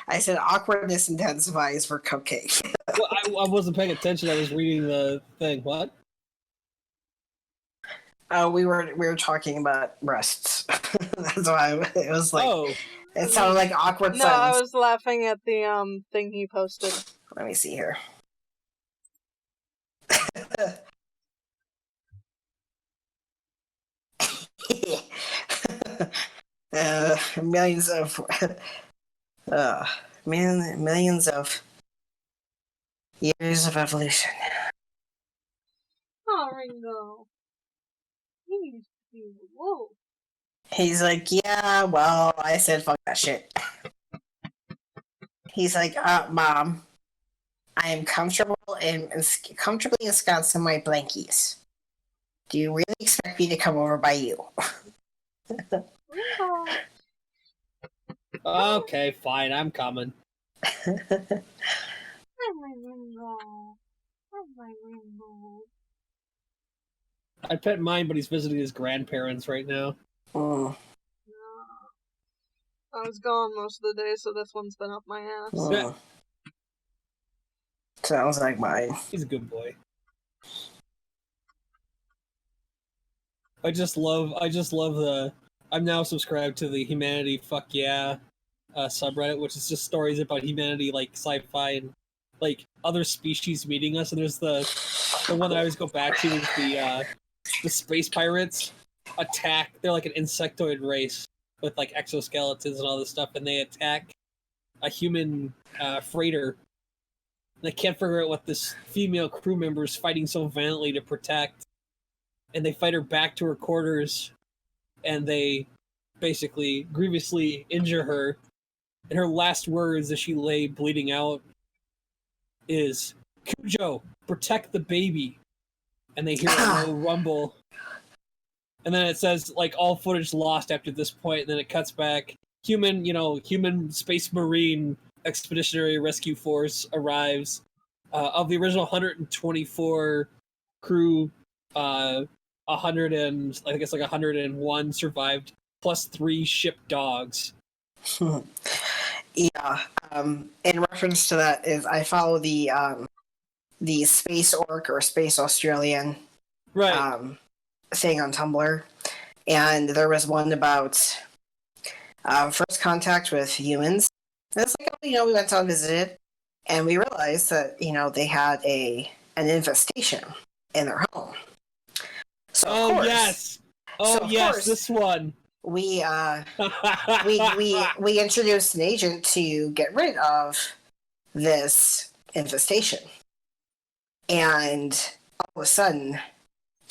I said awkwardness intensifies for Cupcake. Well, I wasn't paying attention. I was reading the thing. What? We were talking about breasts. That's why it was like. Oh. It sounded like awkward. No, I was laughing at the thing he posted. Let me see here. Millions of years of evolution. Oh, Ringo. He used to be a wolf. He's like, yeah, well, I said fuck that shit. He's like, Mom, I am comfortably ensconced in my blankies. Do you really expect me to come over by you? Okay, fine, I'm coming. I'd pet mine, but he's visiting his grandparents right now. Mm. I was gone most of the day, so this one's been up my ass. Mm. Sounds like mine. He's a good boy. I just love the. I'm now subscribed to the Humanity Fuck Yeah subreddit, which is just stories about humanity, like sci-fi and like other species meeting us. And there's the one that I always go back to is the space pirates attack. They're like an insectoid race with like exoskeletons and all this stuff, and they attack a human freighter. And they can't figure out what this female crew member is fighting so violently to protect. And they fight her back to her quarters, and they basically grievously injure her. And her last words as she lay bleeding out is, "Cujo, protect the baby." And they hear a low rumble. And then it says, like, all footage lost after this point, and then it cuts back. Human Space Marine Expeditionary Rescue Force arrives. Of the original 124 crew, 101 survived, plus 3 ship dogs. Yeah. In reference to that, is I follow the Space Orc or Space Australian thing on Tumblr, and there was one about first contact with humans It's like, we went down and visited, and we realized that, they had an infestation in their home. So, of course, yes. This one. We introduced an agent to get rid of this infestation. And all of a sudden,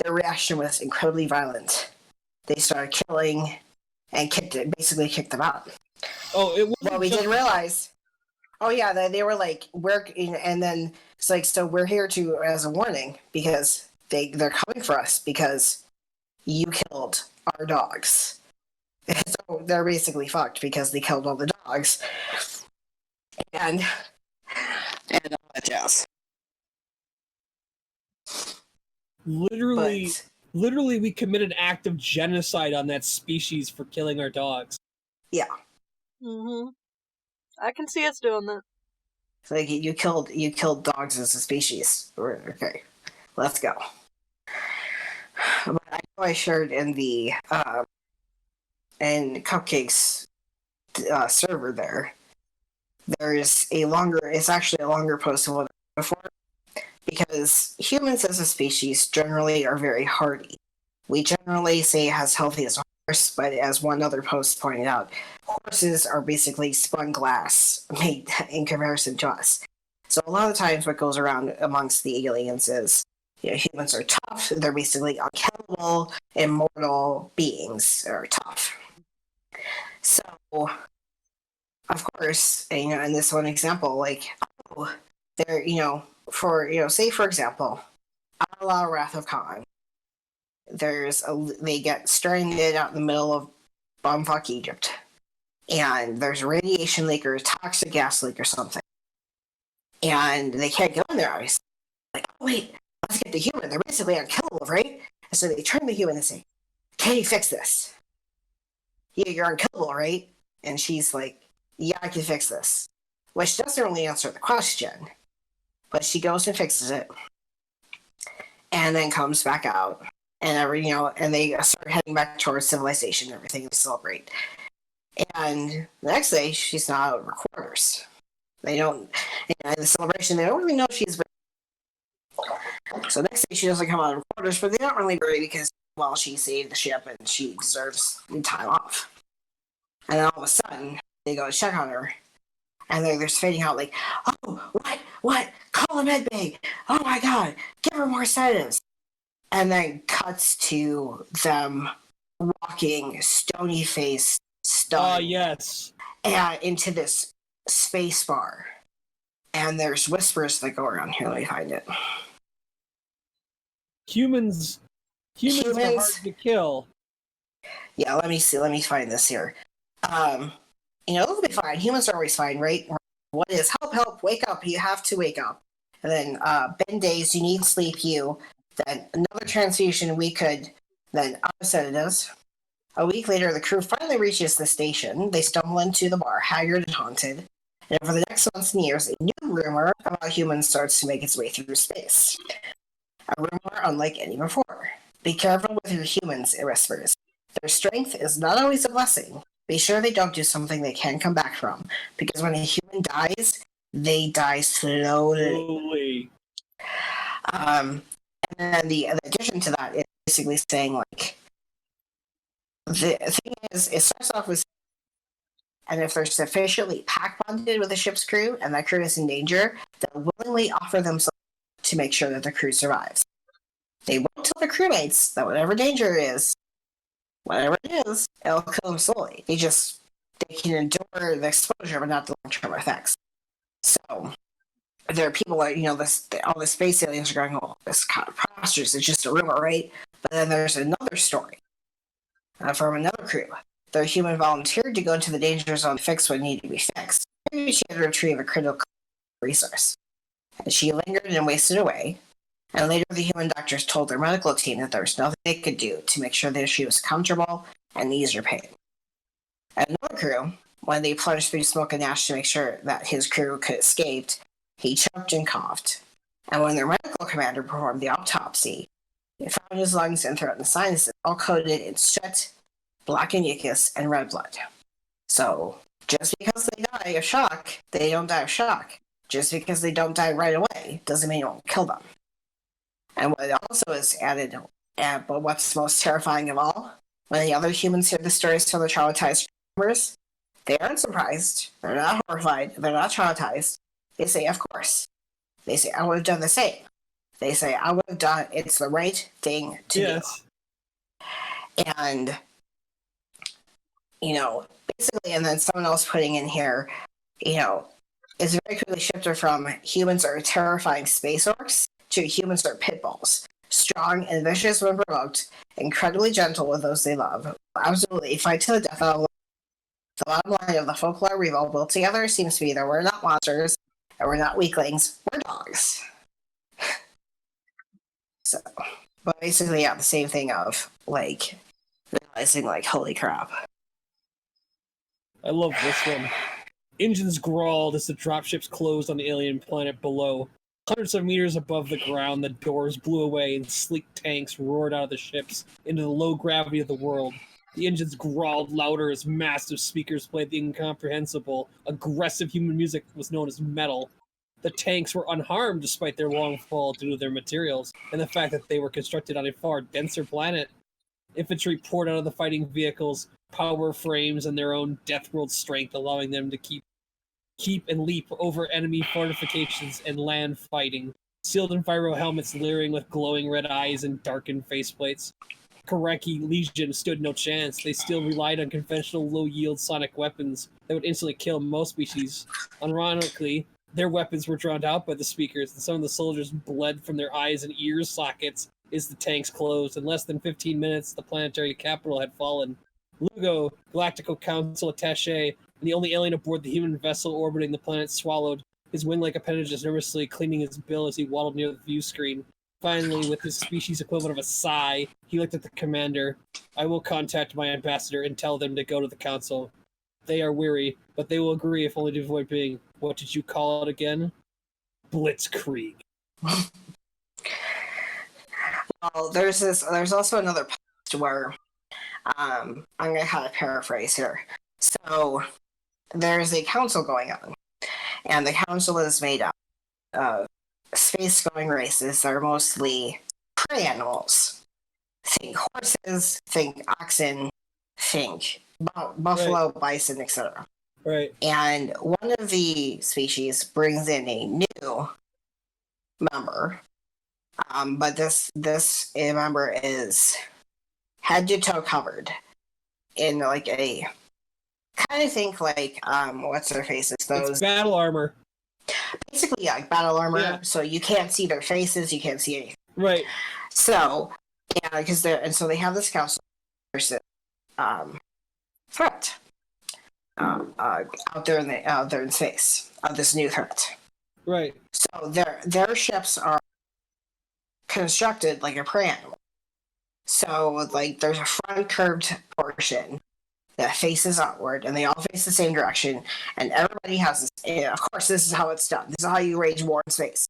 their reaction was incredibly violent. They started killing and basically kicked them out. Oh, it was. Well, we didn't realize. Oh yeah, they were like, and then it's like, so we're here as a warning because they're coming for us because you killed our dogs. So they're basically fucked because they killed all the dogs, and all that jazz. Literally, we committed an act of genocide on that species for killing our dogs. Yeah. Mm-hmm. I can see us doing that. It's like you killed dogs as a species. Okay, let's go. But I know I shared in the in Cupcake's server there. It's actually a longer post than what before, because humans as a species generally are very hardy. We generally say as healthy as a horse, but as one other post pointed out, horses are basically spun glass made in comparison to us. So a lot of times what goes around amongst the aliens is, humans are tough, they're basically unkillable, immortal beings are tough. So, of course, in this one example, they're, say for example, a la Wrath of Khan, they get stranded out in the middle of bumfuck Egypt, and there's a radiation leak or a toxic gas leak or something, and they can't go in there. I was like, oh wait, let's get the human. They're basically unkillable, right? And so they turn the human and say, can you fix this? Yeah, you're unkillable, right? And she's like, yeah, I can fix this. Which doesn't really answer the question. But she goes and fixes it. And then comes back out. And and they start heading back towards civilization and everything to celebrate. And the next day, she's not out of her quarters. They don't, in the celebration, they don't really know if she's very. So next day, she doesn't come out of her quarters, but they don't really worry because, well, she saved the ship and she deserves time off. And then all of a sudden, they go to check on her, and they're just fading out like, oh, what? Call a med bay. Oh my god, give her more sedatives. And then cuts to them walking stony-faced, stunned. Yes. And into this space bar. And there's whispers that go around here. Let me find it. Humans are hard to kill. Yeah, let me see. Let me find this here. It'll be fine. Humans are always fine, right? What is help, wake up. You have to wake up. And then, Ben days, you need sleep, Then another transfusion, we could, then sedatives. A week later, the crew finally reaches the station. They stumble into the bar, haggard and haunted. And over the next months and years, a new rumor about humans starts to make its way through space. A rumor unlike any before. Be careful with your humans, it whispers. Their strength is not always a blessing. Be sure they don't do something they can't come back from. Because when a human dies, they die slowly. And then the addition to that is basically saying, like, the thing is, it starts off with, and if they're sufficiently pack bonded with the ship's crew and that crew is in danger, they'll willingly offer themselves to make sure that the crew survives. They won't tell the crewmates that whatever danger is, whatever it is, it'll kill them slowly. They can endure the exposure, but not the long-term effects. So, there are people like, all the space aliens are going, oh, this kind of preposterous, it's just a rumor, right? But then there's another story from another crew. The human volunteered to go into the danger zone to fix what needed to be fixed. Maybe she had to retrieve a critical resource. And she lingered and wasted away. And later the human doctors told their medical team that there was nothing they could do to make sure that she was comfortable and ease her pain. And another crew, when they plunged through smoke and ash to make sure that his crew could escape, he choked and coughed. And when their medical commander performed the autopsy, they found his lungs and throat and sinuses all coated in soot, black and mucus, and red blood. So, Just because they die of shock, they don't die of shock. Just because they don't die right away doesn't mean it won't kill them. And what also is added, but what's most terrifying of all, when the other humans hear the stories from the traumatized members, they aren't surprised, they're not horrified, they're not traumatized. They say, of course. They say, I would have done the same. They say, I would have done, it's the right thing to do. And, basically, and then someone else putting in here, is very quickly shifted from humans are terrifying space orcs to humans are pit bulls. Strong and vicious when provoked, incredibly gentle with those they love. Absolutely, fight to the death. The bottom line of the folklore we've all built together seems to be that we're not monsters, and we're not weaklings, we're dogs. So, but basically, the same thing of, realizing, holy crap. I love this one. Engines growled as the dropships closed on the alien planet below. Hundreds of meters above the ground, the doors blew away and sleek tanks roared out of the ships into the low gravity of the world. The engines growled louder as massive speakers played the incomprehensible, aggressive human music that was known as metal. The tanks were unharmed despite their long fall due to their materials, and the fact that they were constructed on a far denser planet. Infantry poured out of the fighting vehicles, power frames, and their own death world strength, allowing them to keep and leap over enemy fortifications and land fighting. Sealed in viro helmets leering with glowing red eyes and darkened faceplates. Kareki Legion stood no chance. They still relied on conventional low-yield sonic weapons that would instantly kill most species. Ironically, their weapons were drowned out by the speakers, and some of the soldiers bled from their eyes and ears sockets as the tanks closed. In less than 15 minutes, the planetary capital had fallen. Lugo, Galactical Council attaché, and the only alien aboard the human vessel orbiting the planet, swallowed, his wing-like appendages nervously cleaning his bill as he waddled near the view screen. Finally, with his species equivalent of a sigh, he looked at the commander. I will contact my ambassador and tell them to go to the council. They are weary, but they will agree if only to avoid being, what did you call it again? Blitzkrieg. Well, there's also another post where, I'm going to kind of paraphrase here. So, there's a council going on, and the council is made up of space-going races that are mostly prey animals. Think horses, think oxen, think buffalo, right, bison, etc. Right. And one of the species brings in a new member, but this member is head to toe covered in a kind of think what's their faces? Those it's battle armor. Basically, battle armor. Yeah. So you can't see their faces, you can't see anything. Right. So, because they have this council versus threat out there in space of this new threat. Right. So their ships are constructed like a prey animal. So there's a front curved portion that faces outward, and they all face the same direction, and everybody has this, and of course this is how it's done. This is how you wage war in space.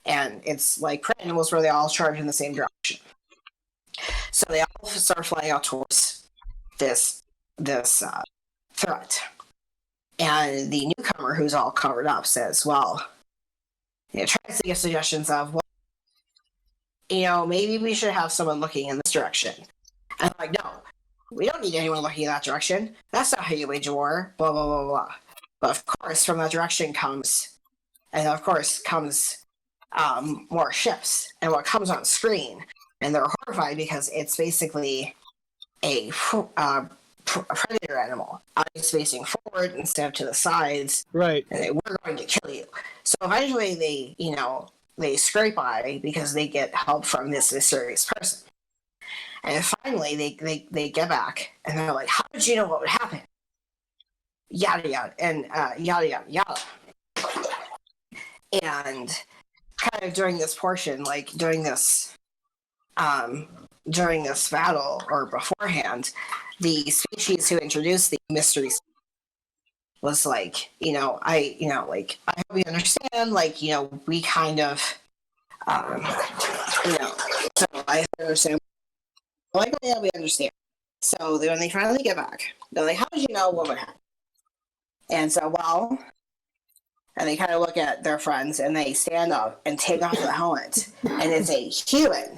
And it's like prey animals where they all charge in the same direction. So they all start flying out towards this threat. And the newcomer, who's all covered up, says, well, tries to give suggestions of, maybe we should have someone looking in this direction. And I'm like, no, we don't need anyone looking in that direction. That's not how you wage a war, blah, blah, blah, blah. But of course, from that direction comes more ships. And what comes on screen, and they're horrified because it's basically a predator animal. Eyes facing forward instead of to the sides. Right. And we're going to kill you. So eventually they scrape by because they get help from this mysterious person. And finally they get back and they're like, how did you know what would happen? Yada yada and yada yada yada. And kind of during this portion, during this battle or beforehand, the species who introduced the mystery was I hope you understand, we kind of, so I understand. Yeah, we understand. So when they finally get back, they're like, how did you know what would happen? And so, and they kind of look at their friends and they stand up and take off the helmet. And it's a human.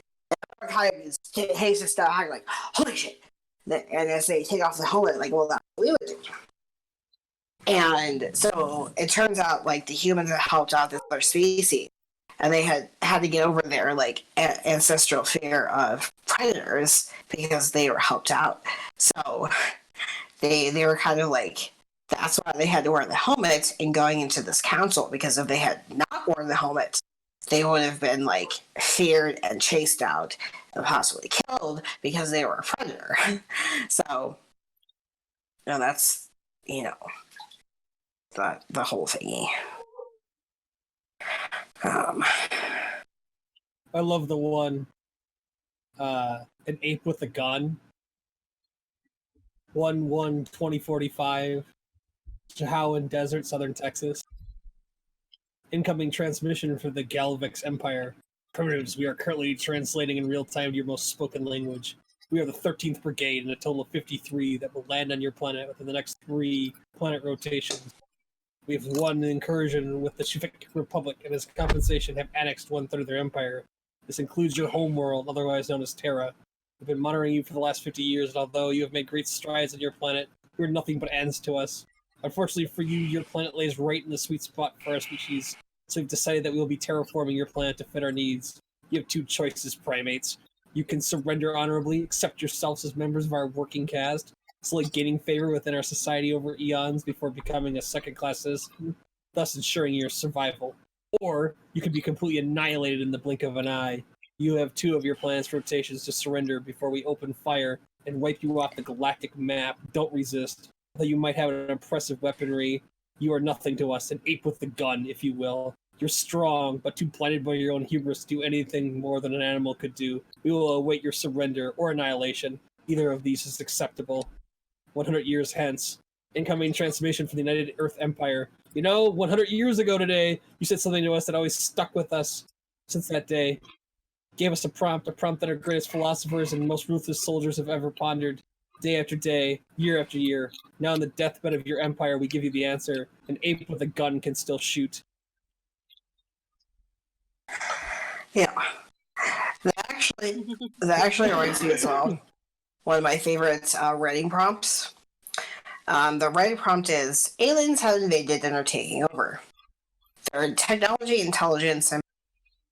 And kind of takes a step back, like, holy shit. And as they take off the helmet, like, well, that's what we would do. And so it turns out, like, the humans had helped out this other species. And they had to get over their, like, ancestral fear of predators because they were helped out. So they were kind of like, that's why they had to wear the helmet in going into this council, because if they had not worn the helmet, they would have been, like, feared and chased out and possibly killed because they were a predator. So, that's, the whole thingy. I love the one, an ape with a gun. 1/1/2045, Chihuahuan Desert, Southern Texas. Incoming transmission for the Galvix Empire. Primitives, we are currently translating in real time to your most spoken language. We are the 13th Brigade and a total of 53 that will land on your planet within the next 3 planet rotations. We have won an incursion with the Shifik Republic, and as compensation have annexed 1/3 of their empire. This includes your homeworld, otherwise known as Terra. We've been monitoring you for the last 50 years, and although you have made great strides on your planet, you are nothing but ends to us. Unfortunately for you, your planet lays right in the sweet spot for our species, so we've decided that we will be terraforming your planet to fit our needs. You have 2 choices, primates. You can surrender honorably, accept yourselves as members of our working caste, slowly gaining favor within our society over eons before becoming a second-class citizen, thus ensuring your survival. Or you can be completely annihilated in the blink of an eye. You have 2 of your planet's rotations to surrender before we open fire and wipe you off the galactic map. Don't resist. Though you might have an impressive weaponry, you are nothing to us, an ape with a gun, if you will. You're strong, but too blinded by your own hubris to do anything more than an animal could do. We will await your surrender or annihilation. Either of these is acceptable. 100 years hence. Incoming transmission from the United Earth Empire. 100 years ago today, you said something to us that always stuck with us since that day. Gave us a prompt that our greatest philosophers and most ruthless soldiers have ever pondered. Day after day, year after year. Now on the deathbed of your empire, we give you the answer. An ape with a gun can still shoot. Yeah. That actually reminds me as well. One of my favorite writing prompts. The writing prompt is, aliens have invaded and are taking over. Their technology, intelligence, and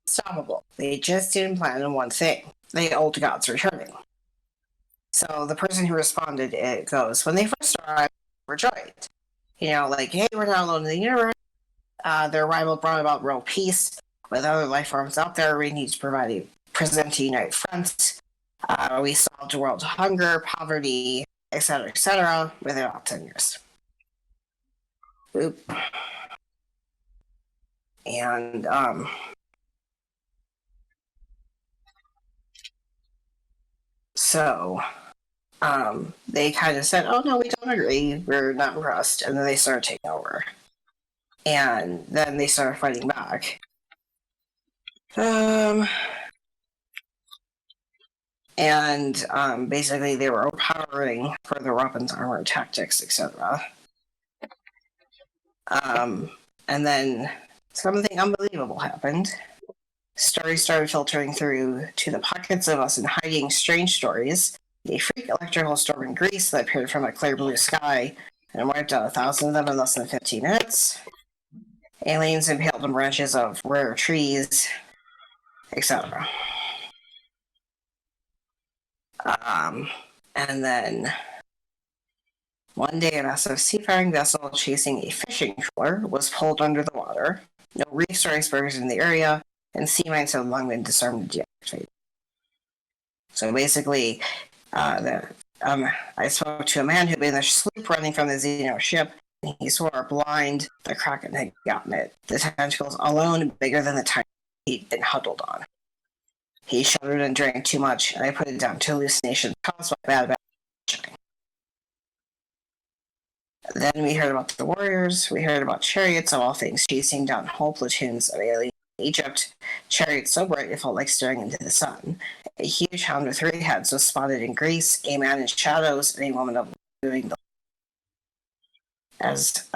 unstoppable. They just didn't plan on one thing. The old gods returning. So the person who responded, it goes, when they first arrived, they were joined. Like, hey, we're not alone in the universe. Their arrival brought about world peace. With other life forms out there, we need to present a united front. We solved world hunger, poverty, etc., within about 10 years. Oop. And, so, they kind of said, oh, no, we don't agree. We're not impressed. And then they started taking over. And then they started fighting back. Basically they were overpowering for their weapons, armor, tactics, etc. And then something unbelievable happened. Stories started filtering through to the pockets of us in hiding strange stories. A freak electrical storm in Greece that appeared from a clear blue sky and wiped out 1,000 of them in less than 15 minutes. Aliens impaled on branches of rare trees, etc. And then one day a massive seafaring vessel chasing a fishing trawler was pulled under the water. No reefs or icebergs in the area, and sea mines have long been disarmed and deactivated. So basically, I spoke to a man who'd been in a sloop running from the Xeno ship. He swore blind the Kraken had gotten it. The tentacles alone bigger than the time he'd been huddled on. He shuddered and drank too much, and I put it down to hallucinations caused by bad shine. Then we heard about the warriors. We heard about chariots of all things chasing down whole platoons of aliens in Egypt. Chariots so bright it felt like staring into the sun. A huge hound with 3 heads was spotted in Greece. A man in shadows and a woman doing the. as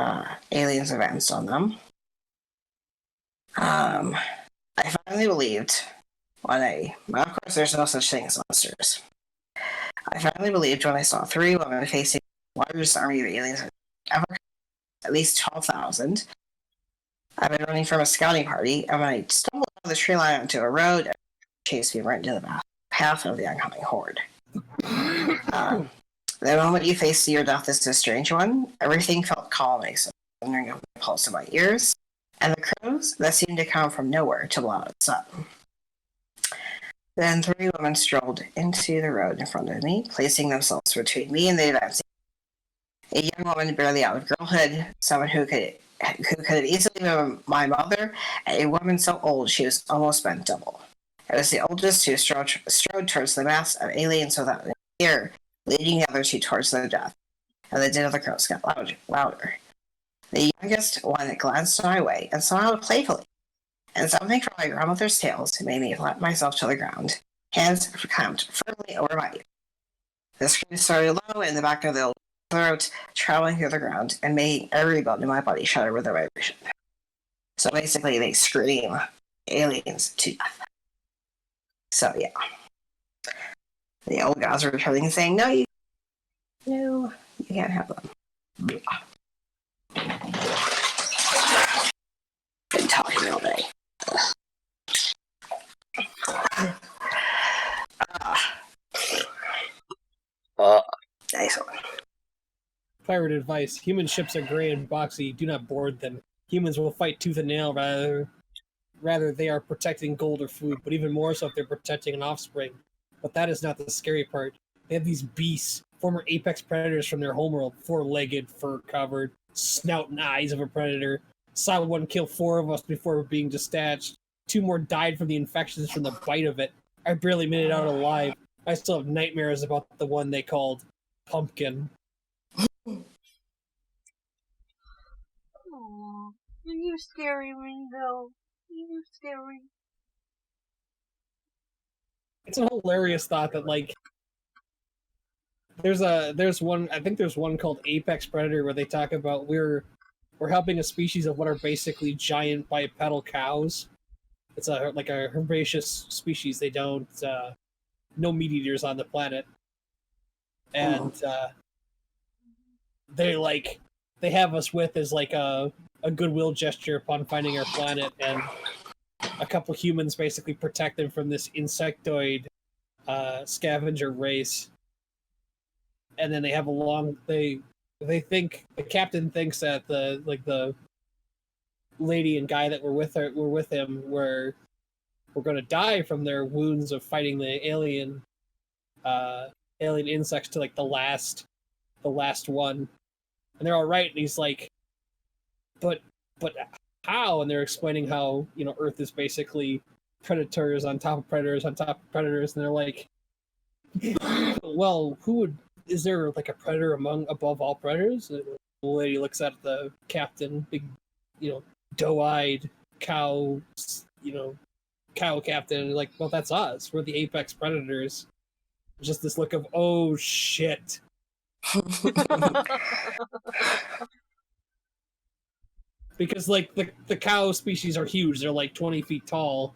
aliens advanced on them. I finally believed well, of course, there's no such thing as monsters. I finally believed when I saw 3 women facing the largest army of aliens ever, at least 12,000. I've been running from a scouting party, and when I stumbled down the tree line onto a road, chased me right into the path of the oncoming horde. The moment you face your death is a strange one. Everything felt calming, so thundering of the pulse in my ears, and the crows that seemed to come from nowhere to blow out the sun. Then 3 women strolled into the road in front of me, placing themselves between me and the advancing. A young woman barely out of girlhood, someone who could have easily been my mother, and a woman so old she was almost bent double. It was the oldest who strode towards the mass of aliens without an ear, leading the other 2 towards their death, and the din of the crows got louder. The youngest one glanced my way and smiled playfully, and something from my grandmother's tales made me let myself to the ground, hands clamped firmly over my ear. The scream started low in the back of the old throat, traveling through the ground, and making every bone in my body shudder with the vibration. So basically, they scream aliens to death. So yeah, the old gods were returning and saying, "No, you can't have them." Been talking all day. Nice one. Pirate advice: human ships are gray and boxy. Do not board them. Humans will fight tooth and nail rather they are protecting gold or food, but even more so if they're protecting an offspring. But that is not the scary part. They have these beasts, former apex predators from their homeworld, 4-legged, fur-covered, snout and eyes of a predator. Saw one kill 4 of us before being dispatched. 2 more died from the infections from the bite of it. I barely made it out alive. I still have nightmares about the one they called Pumpkin. Aww, you're scary, Ringo. You're scary. It's a hilarious thought that, like, there's one called Apex Predator where they talk about we're helping a species of what are basically giant bipedal cows. It's like a herbaceous species. They don't no meat eaters on the planet, and they have us with as like a goodwill gesture upon finding our planet, and a couple humans basically protect them from this insectoid scavenger race. And then they have they think the captain thinks that the lady and guy that were with him were going to die from their wounds of fighting the alien insects to like the last one, and they're all right. And he's like, but how? And they're explaining how Earth is basically predators on top of predators on top of predators, and they're like, well, is there like a predator above all predators? And the lady looks at the captain, big, doe-eyed cow captain, and like, well, that's us. We're the apex predators. Just this look of, oh shit. Because like the cow species are huge. They're like 20 feet tall.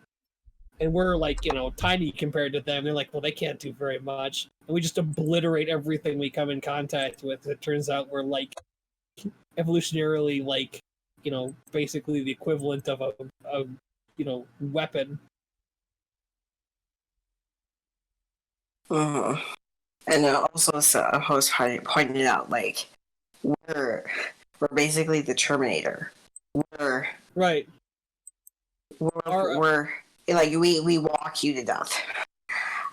And we're like, tiny compared to them. They're like, well, they can't do very much. And we just obliterate everything we come in contact with. It turns out we're like evolutionarily like, basically the equivalent of a weapon. And also, a host pointed out, like, we're basically the Terminator. We're like we walk you to death.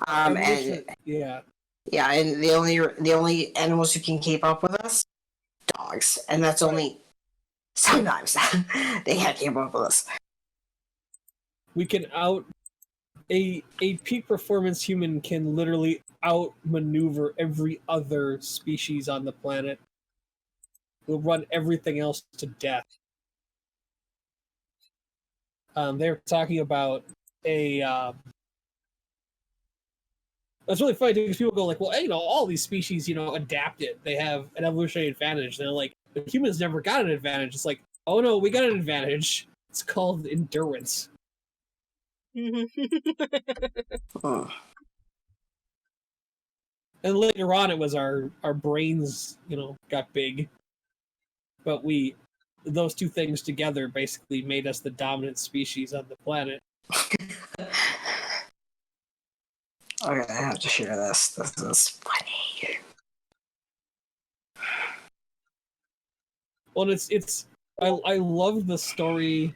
And the only animals who can keep up with us, dogs, and that's only sometimes they can't keep up with us. We can a peak performance human can literally outmaneuver every other species on the planet. We'll run everything else to death. They're talking about it's really funny because people go like, well, all these species, adapted. They have an evolutionary advantage. And they're like, But humans never got an advantage. It's like, oh no, we got an advantage. It's called endurance. Oh. And later on, it was our brains, got big. But those two things together basically made us the dominant species on the planet. Okay, I have to share this. This is funny. Well, I love the story.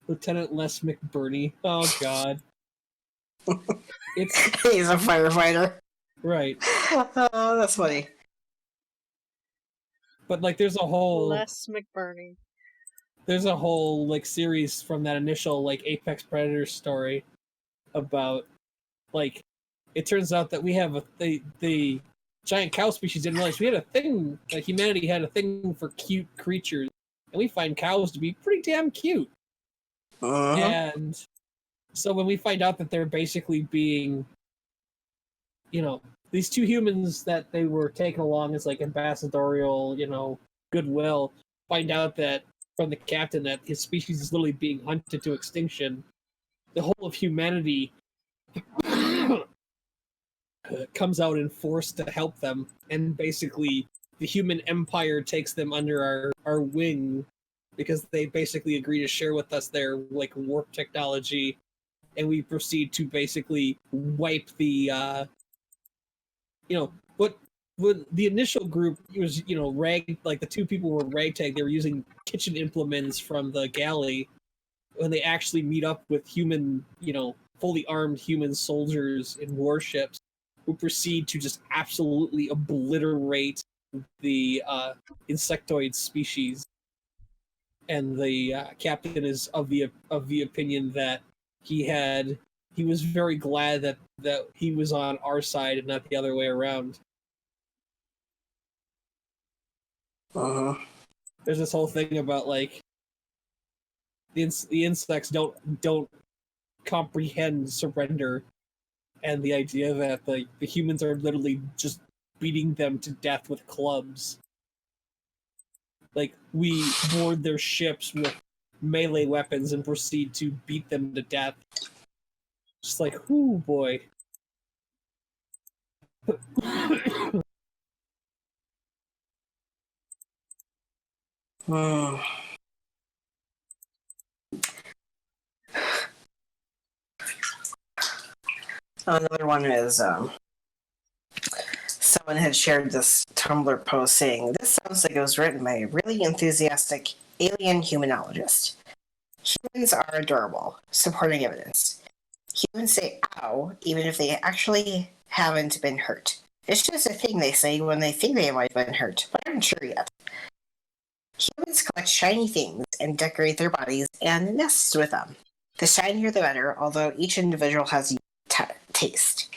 Lieutenant Les McBurney. Oh God. He's a firefighter. Right. Oh, that's funny. But like there's a whole Les McBurney. There's a whole like series from that initial like Apex Predator story about like it turns out that we have the giant cow species didn't realize we had a thing, like humanity had a thing for cute creatures, and we find cows to be pretty damn cute. And so when we find out that they're basically being, these two humans that they were taken along as like ambassadorial, goodwill, find out that from the captain that his species is literally being hunted to extinction, the whole of humanity comes out in force to help them, and basically the human empire takes them under our wing because they basically agree to share with us their like warp technology, and we proceed to basically wipe the what the initial group was, like the two people were ragtag. They were using kitchen implements from the galley. When they actually meet up with human, fully armed human soldiers in warships, who proceed to just absolutely obliterate the insectoid species. And the captain is of the opinion that he was very glad that he was on our side and not the other way around. There's this whole thing about like the insects don't comprehend surrender, and the idea that the humans are literally just beating them to death with clubs. Like, we board their ships with melee weapons and proceed to beat them to death. Just like, whoo, boy. Another one is someone had shared this Tumblr post saying, "This sounds like it was written by a really enthusiastic alien humanologist. Humans are adorable, supporting evidence. Humans say ow, even if they actually haven't been hurt. It's just a thing they say when they think they might have been hurt, but aren't sure yet. Humans collect shiny things and decorate their bodies and nest with them. The shinier the better, although each individual has taste.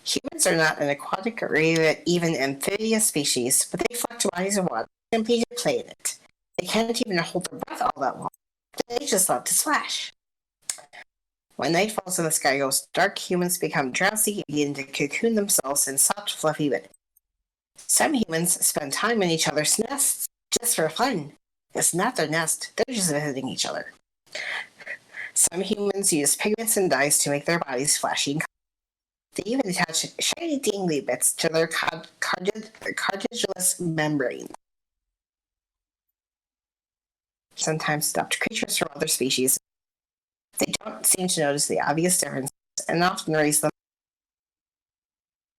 Humans are not an aquatic or even amphibious species, but they flock to bodies of water simply to play in it. They can't even hold their breath all that long. They just love to splash. When night falls and the sky goes dark, humans become drowsy and begin to cocoon themselves in soft, fluffy bedding. Some humans spend time in each other's nests just for fun. It's not their nest, they're just visiting each other. Some humans use pigments and dyes to make their bodies flashy and colorful. They even attach shiny dingly bits to their cartilaginous membrane. Sometimes adopt creatures from other species. They don't seem to notice the obvious differences and often raise them.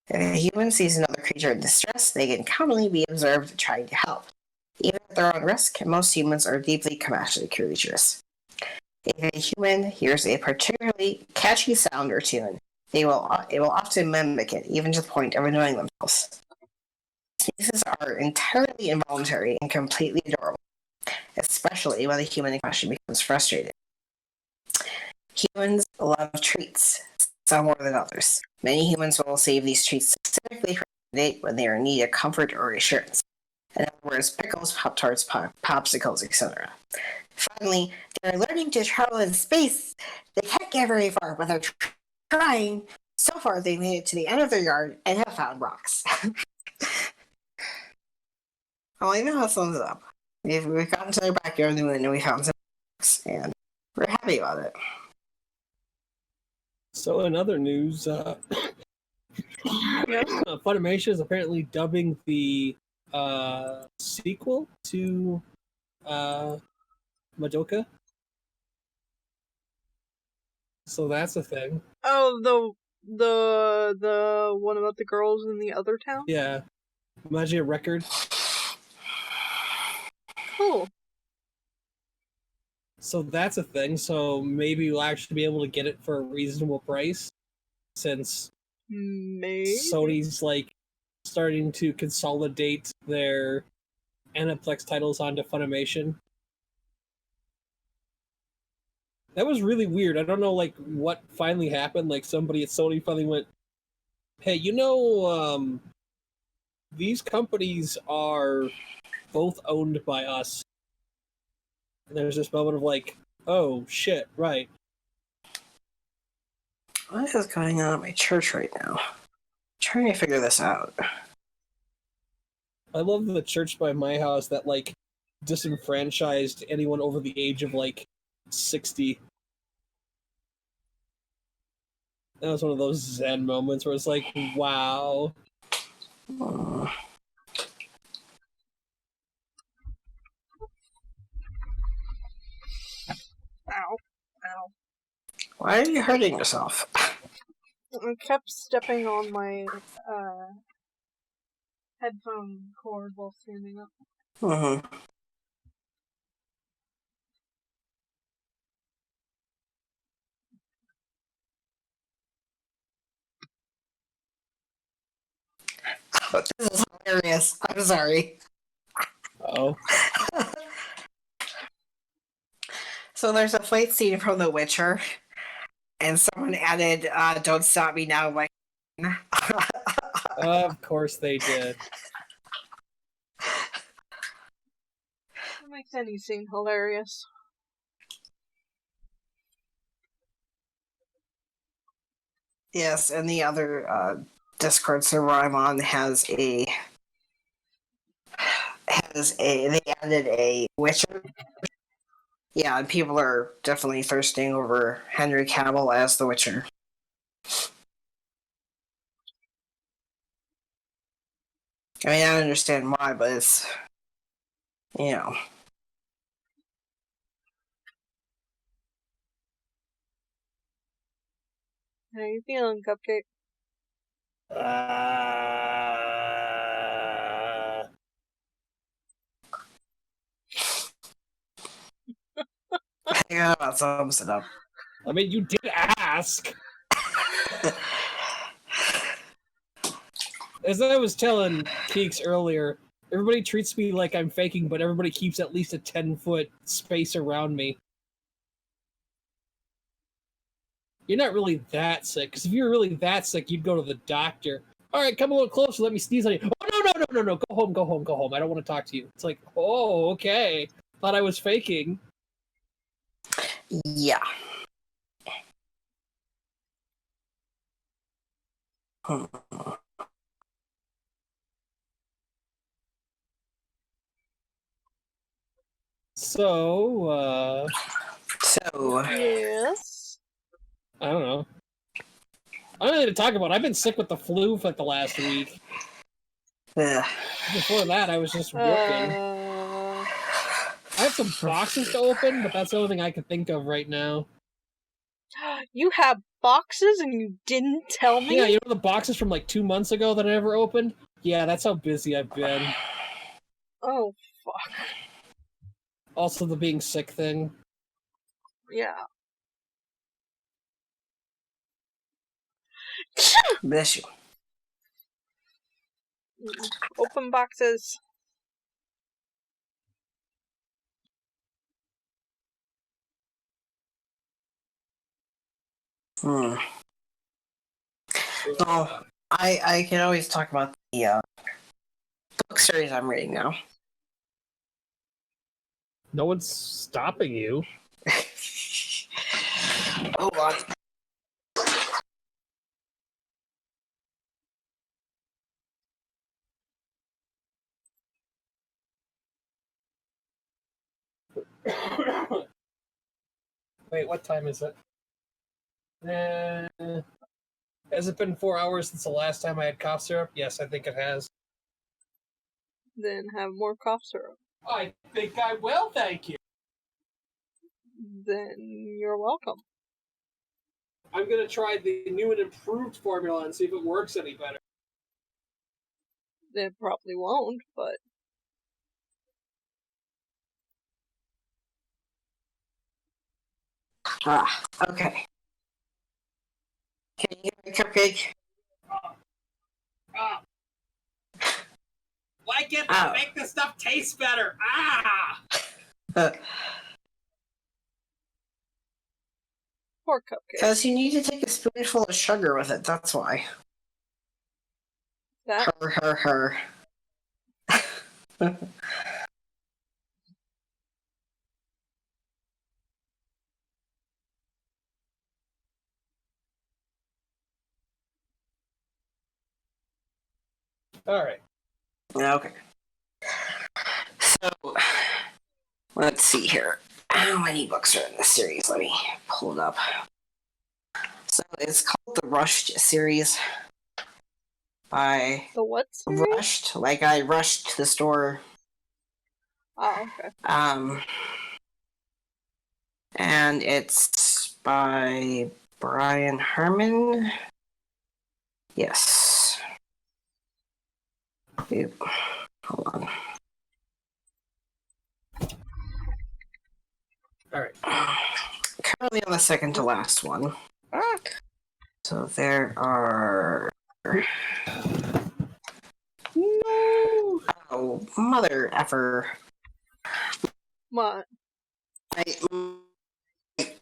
If a human sees another creature in distress, they can commonly be observed trying to help. Even at their own risk, most humans are deeply compassionate creatures. If a human hears a particularly catchy sound or tune, it will often mimic it, even to the point of annoying themselves. Sneezes are entirely involuntary and completely adorable, especially when the human in question becomes frustrated. Humans love treats, some more than others. Many humans will save these treats specifically for a date when they are in need of comfort or reassurance. In other words, pickles, Pop-Tarts, popsicles, etc. Finally, they're learning to travel in space. They can't get very far, but they're trying. So far, they made it to the end of their yard and have found rocks. Well, I know how it sums it up. We've gotten to their backyard and we found some books, and we're happy about it. So in other news, Funimation is apparently dubbing the sequel to Madoka. So that's a thing. Oh, the one about the girls in the other town? Yeah. Imagine a record. Cool. So that's a thing. So maybe we'll actually be able to get it for a reasonable price, since Maybe. Sony's like starting to consolidate their Aniplex titles onto Funimation. That was really weird. I don't know like what finally happened. Like somebody at Sony finally went, "Hey, these companies are both owned by us." And there's this moment of like, "Oh shit, right." What is going on at my church right now? I'm trying to figure this out. I love the church by my house that like disenfranchised anyone over the age of like 60. That was one of those Zen moments where it's like, wow. Oh. Ow. Ow. Why are you hurting yourself? I kept stepping on my headphone cord while standing up. Mm-hmm. Oh, this is hilarious. I'm sorry. Oh. So there's a fight scene from The Witcher, and someone added, "Don't stop me now," like. Of course they did. That makes any scene hilarious. Yes, and the other Discord server I'm on they added a Witcher. Yeah, and people are definitely thirsting over Henry Cavill as the Witcher. I mean, I don't understand why, but it's, you know. How you feeling, Cupcake? Yeah, that sums it up. I mean, you did ask. As I was telling Keeks earlier, everybody treats me like I'm faking, but everybody keeps at least a 10-foot space around me. You're not really that sick, because if you were really that sick, you'd go to the doctor. All right, come a little closer, let me sneeze on you. Oh, no, go home. I don't want to talk to you. It's like, oh, okay. Thought I was faking. Yeah. So, Yes? I don't know. I don't know what to talk about. I've been sick with the flu for like the last week. Before that, I was just working. I have some boxes to open, but that's the only thing I can think of right now. You have boxes and you didn't tell me? Yeah, you know the boxes from like 2 months ago that I never opened? Yeah, that's how busy I've been. Oh, fuck. Also the being sick thing. Yeah. Bless you. Open boxes. Well, I can always talk about the book series I'm reading now. No one's stopping you. Hold on. Wait, what time is it? Has it been 4 hours since the last time I had cough syrup? Yes, I think it has. Then have more cough syrup. I think I will, thank you. Then you're welcome. I'm going to try the new and improved formula and see if it works any better. It probably won't, but... Okay. Can you hear me, Cupcake? Why can't they make this stuff taste better? Poor Cupcake. Because you need to take a spoonful of sugar with it, that's why. That... Her. Alright. Okay. So, let's see here. How many books are in this series? Let me pull it up. So, it's called the Rushed series. By The what series? Rushed, like I rushed to the store. Oh, okay. And it's by Brian Herman. Yes. Hold on. Alright. Currently on the second to last one. So there are... No! Oh, mother effer. What? I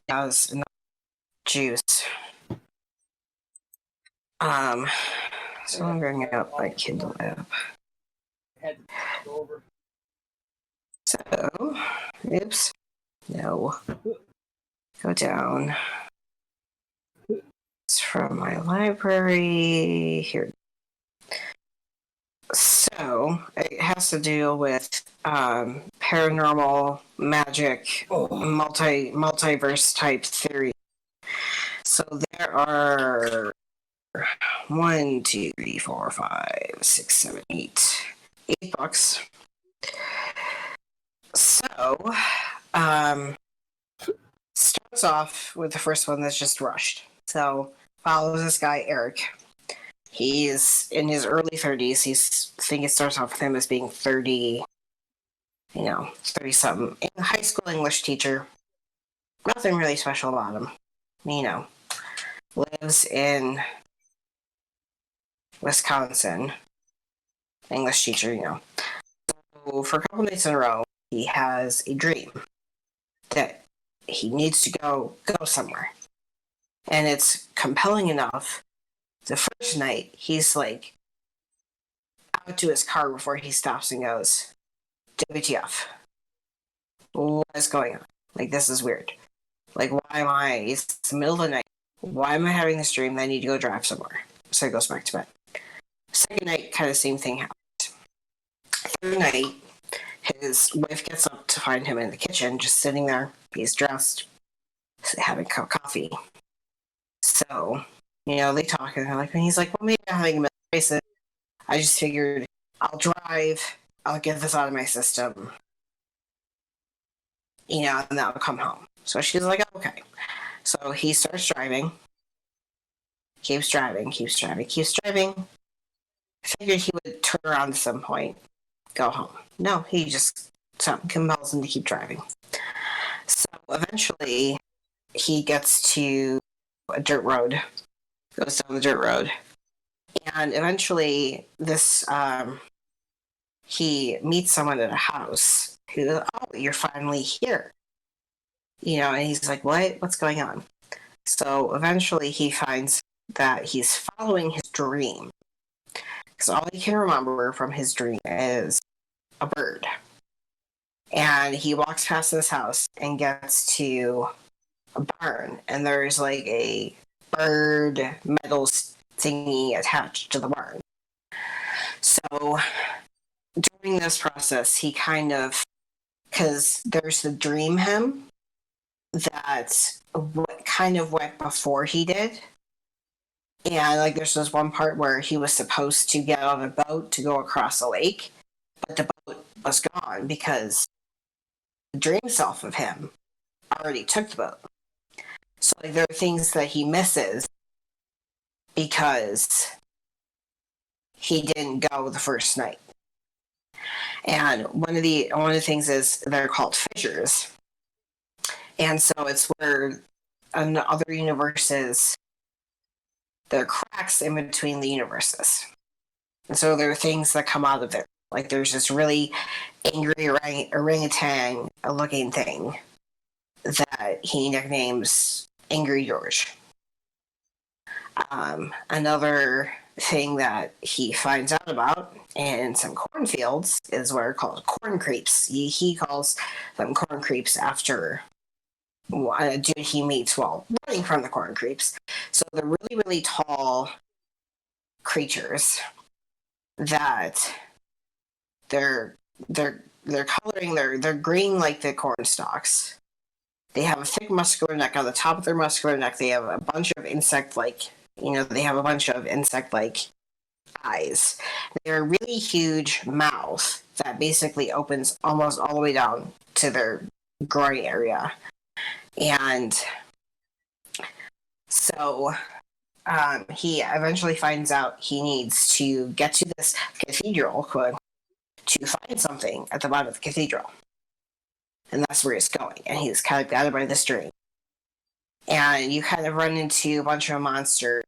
has enough juice. So I'm bringing up my Kindle app. Head over. So, oops. No. Go down. It's from my library. Here. So, it has to do with paranormal, magic, multiverse type theory. So there are 1, 2, 3, 4, 5, 6, 7, 8 books. So, starts off with the first one that's just rushed. So, follows this guy, Eric. He's in his early 30s. I think it starts off with him as being 30, 30-something. A high school English teacher. Nothing really special about him. Lives in Wisconsin. English teacher, So for a couple nights in a row, he has a dream that he needs to go somewhere. And it's compelling enough. The first night, he's like out to his car before he stops and goes, WTF? What is going on? Like, this is weird. Like, it's the middle of the night. Why am I having this dream that I need to go drive somewhere? So he goes back to bed. Second night, kind of same thing happens. Third night, his wife gets up to find him in the kitchen, just sitting there. He's dressed, having a cup of coffee. So, they talk, and he's like, well, maybe I'm having a mental crisis. I just figured I'll drive, I'll get this out of my system, and then I'll come home. So she's like, okay. So he starts driving, keeps driving. Figured he would turn around at some point, go home. No, he just compels him to keep driving. So eventually, he gets to a dirt road, goes down the dirt road, and eventually he meets someone at a house who goes, oh, you're finally here. And he's like, what's going on? So eventually he finds that he's following his dream, because all he can remember from his dream is a bird. And he walks past this house and gets to a barn, and there's like a bird metal thingy attached to the barn. So during this process, he kind of, because there's the dream him that what kind of went before he did. And like there's this one part where he was supposed to get on a boat to go across the lake, but the boat was gone because the dream self of him already took the boat. So like there are things that he misses because he didn't go the first night. And one of the things is they're called fissures. And so it's where in other universes there are cracks in between the universes. And so there are things that come out of there. Like there's this really angry orangutan looking thing that he nicknames Angry George. Another thing that he finds out about in some cornfields is what are called corn creeps. He calls them corn creeps after a dude he meets while running from the corn creeps. So they're really, really tall creatures that they're coloring, they're green like the corn stalks. They have a thick muscular neck. On the top of their muscular neck, they have a bunch of insect-like eyes. They have a really huge mouth that basically opens almost all the way down to their groin area. And so he eventually finds out he needs to get to this cathedral to find something at the bottom of the cathedral. And that's where he's going. And he's kind of guided by this dream. And you kind of run into a bunch of monsters.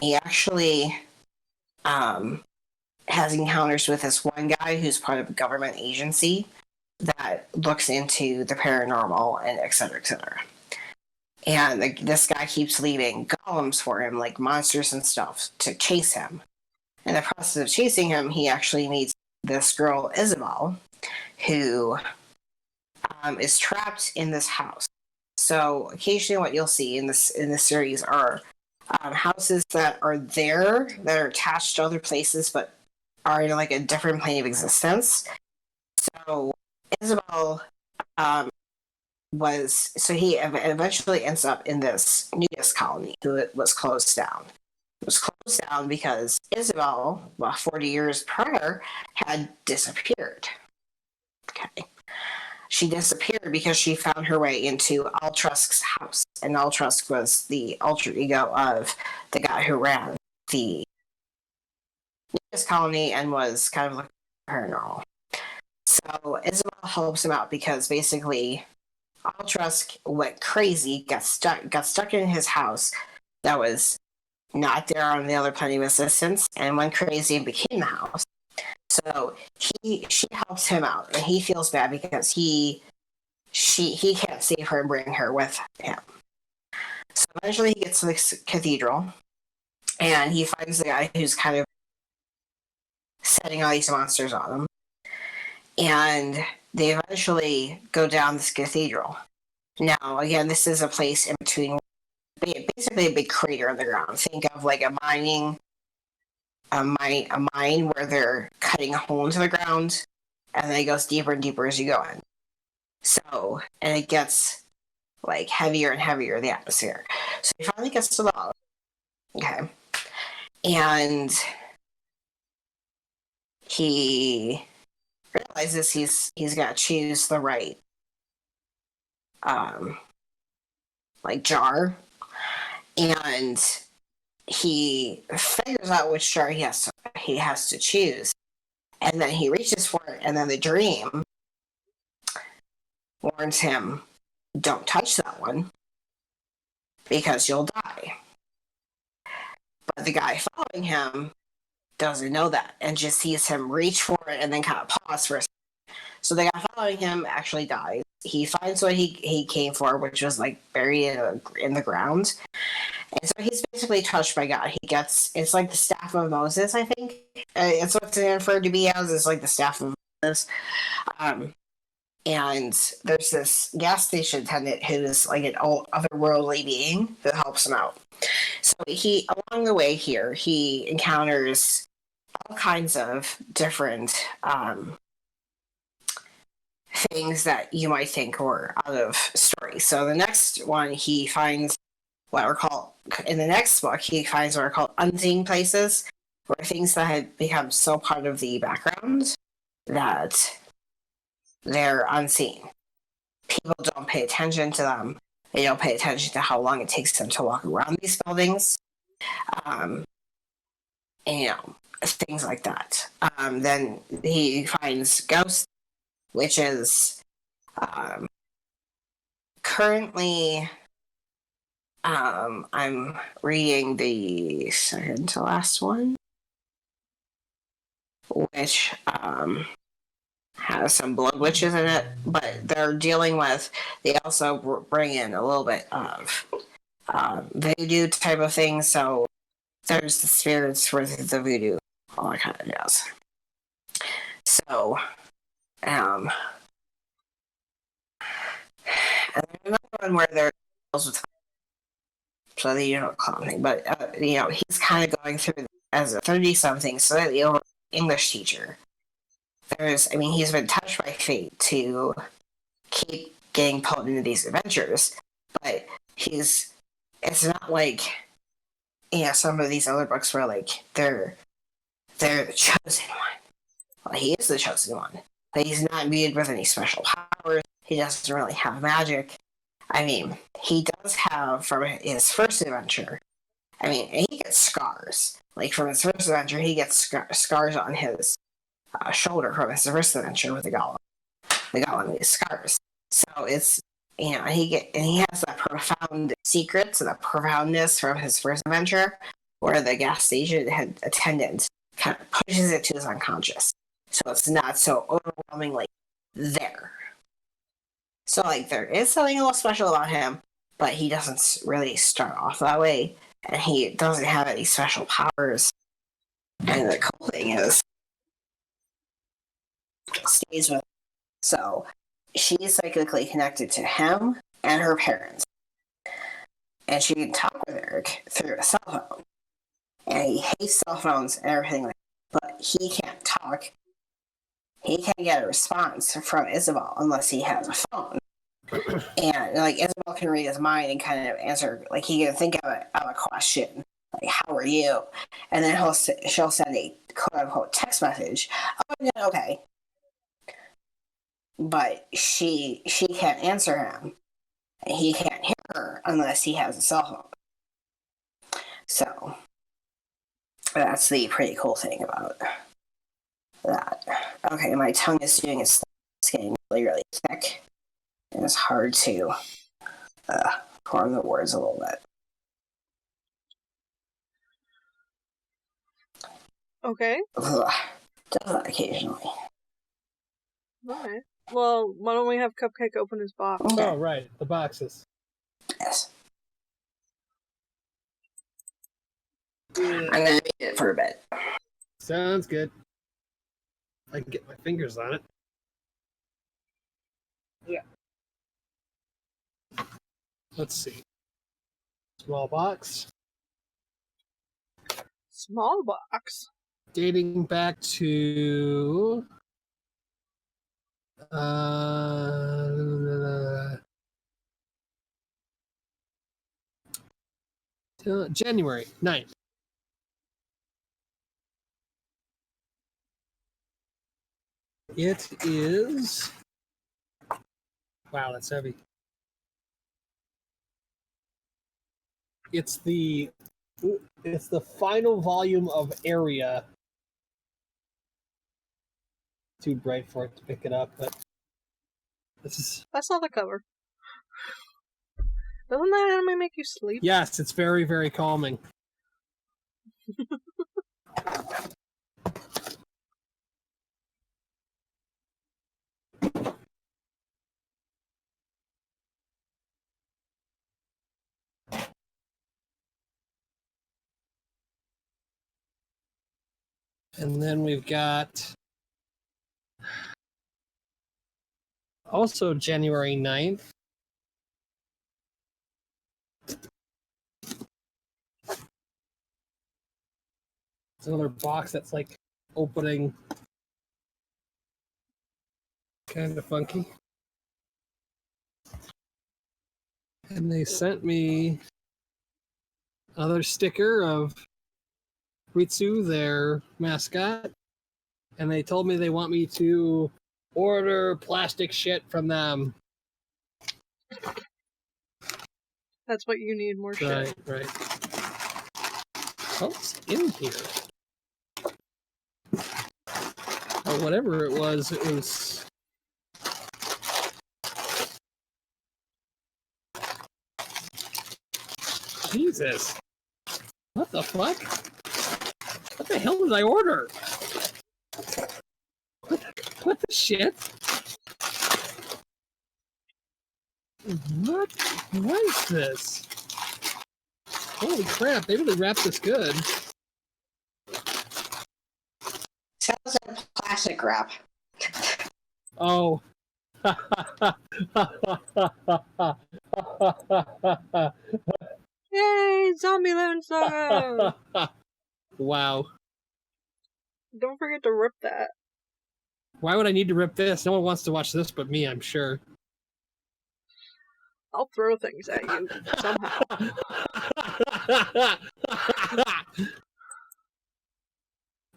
He actually has encounters with this one guy who's part of a government agency that looks into the paranormal and et cetera, et cetera. And this guy keeps leaving golems for him, like monsters and stuff, to chase him. In the process of chasing him, he actually meets this girl, Isabel, who is trapped in this house. So occasionally what you'll see in this series are houses that are there, that are attached to other places, but are in like a different plane of existence. So Isabel he eventually ends up in this nudist colony who was closed down. It was closed down because Isabel, 40 years prior, had disappeared. Okay. She disappeared because she found her way into Altrusk's house. And Altrusk was the alter ego of the guy who ran the nudist colony and was kind of looking paranormal. So Isabel helps him out because basically Altrusk went crazy, got stuck in his house that was not there on the other plane of existence, and went crazy and became the house. So she helps him out, and he feels bad because he can't save her and bring her with him. So eventually he gets to the cathedral, and he finds the guy who's kind of setting all these monsters on him. And they eventually go down this cathedral. Now, again, this is a place in between, basically a big crater on the ground. Think of like a mine where they're cutting a hole into the ground, and then it goes deeper and deeper as you go in. So, and it gets like heavier and heavier, the atmosphere. So he finally gets to the bottom. Okay. And he realizes he's got to choose the right jar, and he figures out which jar he has to choose, and then he reaches for it, and then the dream warns him, don't touch that one because you'll die. But the guy following him doesn't know that and just sees him reach for it and then kind of pause for a second. So the guy following him actually dies. He finds what he came for, which was like buried in the ground. And so he's basically touched by God. It's like the staff of Moses, I think. It's what's referred to be as, is like the staff of Moses. And there's this gas station attendant who's like an otherworldly being that helps him out. So along the way here, he encounters all kinds of different things that you might think were out of story. So the next one, he finds what are called, in the next book, he finds what are called unseen places, where things that had become so part of the background that they're unseen. People don't pay attention to them. They don't pay attention to how long it takes them to walk around these buildings. And, things like that. Then he finds ghosts, which is currently I'm reading the second to last one, which has some blood witches in it, but they're dealing with, they also bring in a little bit of voodoo type of thing, so there's the spirits for the voodoo, all that kind of jazz. So, and another one where there with, so that you don't call anything, but he's kind of going through as a 30-something, slightly over English teacher. He's been touched by fate to keep getting pulled into these adventures, but it's not like, some of these other books where, like, they're the chosen one. Well, he is the chosen one, but he's not imbued with any special powers. He doesn't really have magic. He does have, from his first adventure, he gets scars. Like, from his first adventure, he gets scars on his shoulder from his first adventure with the golem. The golem gets scars. So it's, he has that profound secrets and the profoundness from his first adventure, where the gas station attendant kind of pushes it to his unconscious. So it's not so overwhelmingly there. So, like, there is something a little special about him, but he doesn't really start off that way, and he doesn't have any special powers. And the cool thing is, stays with him. So she's psychically connected to him and her parents, and she can talk with Eric through a cell phone. And he hates cell phones and everything like that, but he can't talk. He can't get a response from Isabel unless he has a phone. And, like, Isabel can read his mind and kind of answer, like, he can think of a question, like, how are you? And then she'll send a quote-unquote text message. Oh, yeah, okay. But she can't answer him. And he can't hear her unless he has a cell phone. So that's the pretty cool thing about that. Okay, my tongue is doing its thing. It's getting really, really thick. And it's hard to form the words a little bit. Okay. Ugh, does that occasionally. Alright. Well, why don't we have Cupcake open his box? Okay. Oh, right. The boxes. Yes. I'm going to read it for a bit. Sounds good. I can get my fingers on it. Yeah. Let's see. Small box. Small box. Dating back to January 9th. It is, wow, that's heavy. It's the final volume of Area. Too bright for it to pick it up, but this is. I saw the cover. Doesn't that anime make you sleep? Yes, it's very, very calming. And then we've got also January 9th. It's another box that's like opening. kind of funky. And they sent me another sticker of Ritsu, their mascot, and they told me they want me to order plastic shit from them. That's what you need, more shit. Right. What's in here? Or whatever it was Jesus. What the fuck? What the hell did I order? What the shit? What is this? Holy crap, they really wrapped this good. Sounds like plastic wrap. Oh. Yay, Zombieland Saga! Wow. Don't forget to rip that. Why would I need to rip this? No one wants to watch this but me, I'm sure. I'll throw things at you somehow.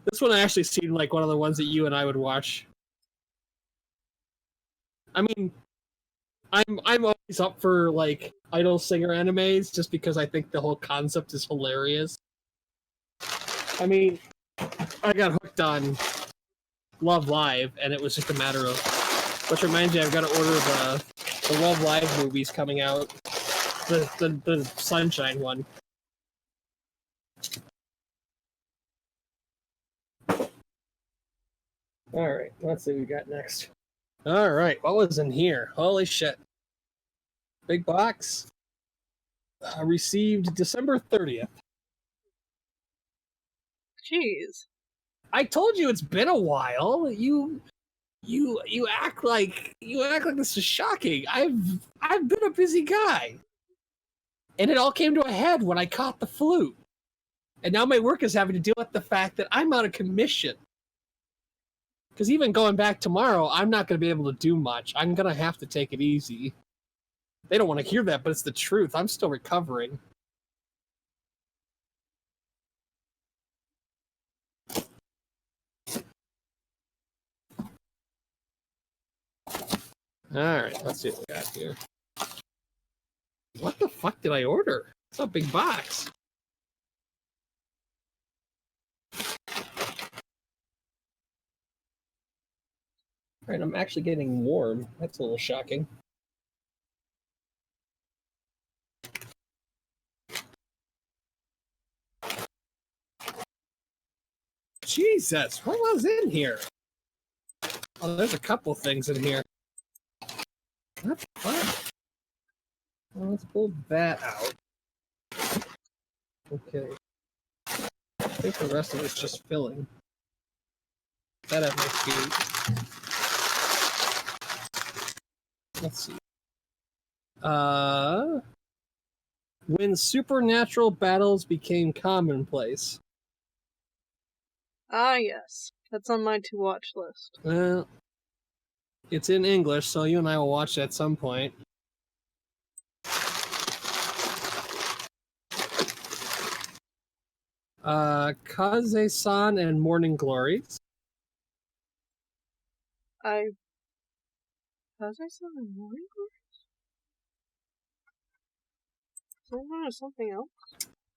This one actually seemed like one of the ones that you and I would watch. I mean, I'm always up for like idol singer animes just because I think the whole concept is hilarious. I mean, I got hooked on Love Live, and it was just a matter of. Which reminds me, I've got to order the Love Live movies coming out, the Sunshine one. All right, let's see what we got next. All right, what was in here? Holy shit! Big box. Received December 30th. Jeez. I told you it's been a while. You act like this is shocking. I've been a busy guy. And it all came to a head when I caught the flu. And now my work is having to deal with the fact that I'm out of commission. Because even going back tomorrow, I'm not going to be able to do much. I'm going to have to take it easy. They don't want to hear that, but it's the truth. I'm still recovering. Alright, let's see what we got here. What the fuck did I order? It's a big box. Alright, I'm actually getting warm. That's a little shocking. Jesus, what was in here? Oh, there's a couple things in here. What the fuck? Well, let's pull that out. Okay. I think the rest of it's just filling. That at my feet. Let's see. When supernatural battles became commonplace. Ah, yes. That's on my to-watch list. Well, it's in English, so you and I will watch it at some point. Kaze-san and Morning Glories. Kaze-san and Morning Glories? Someone or something else?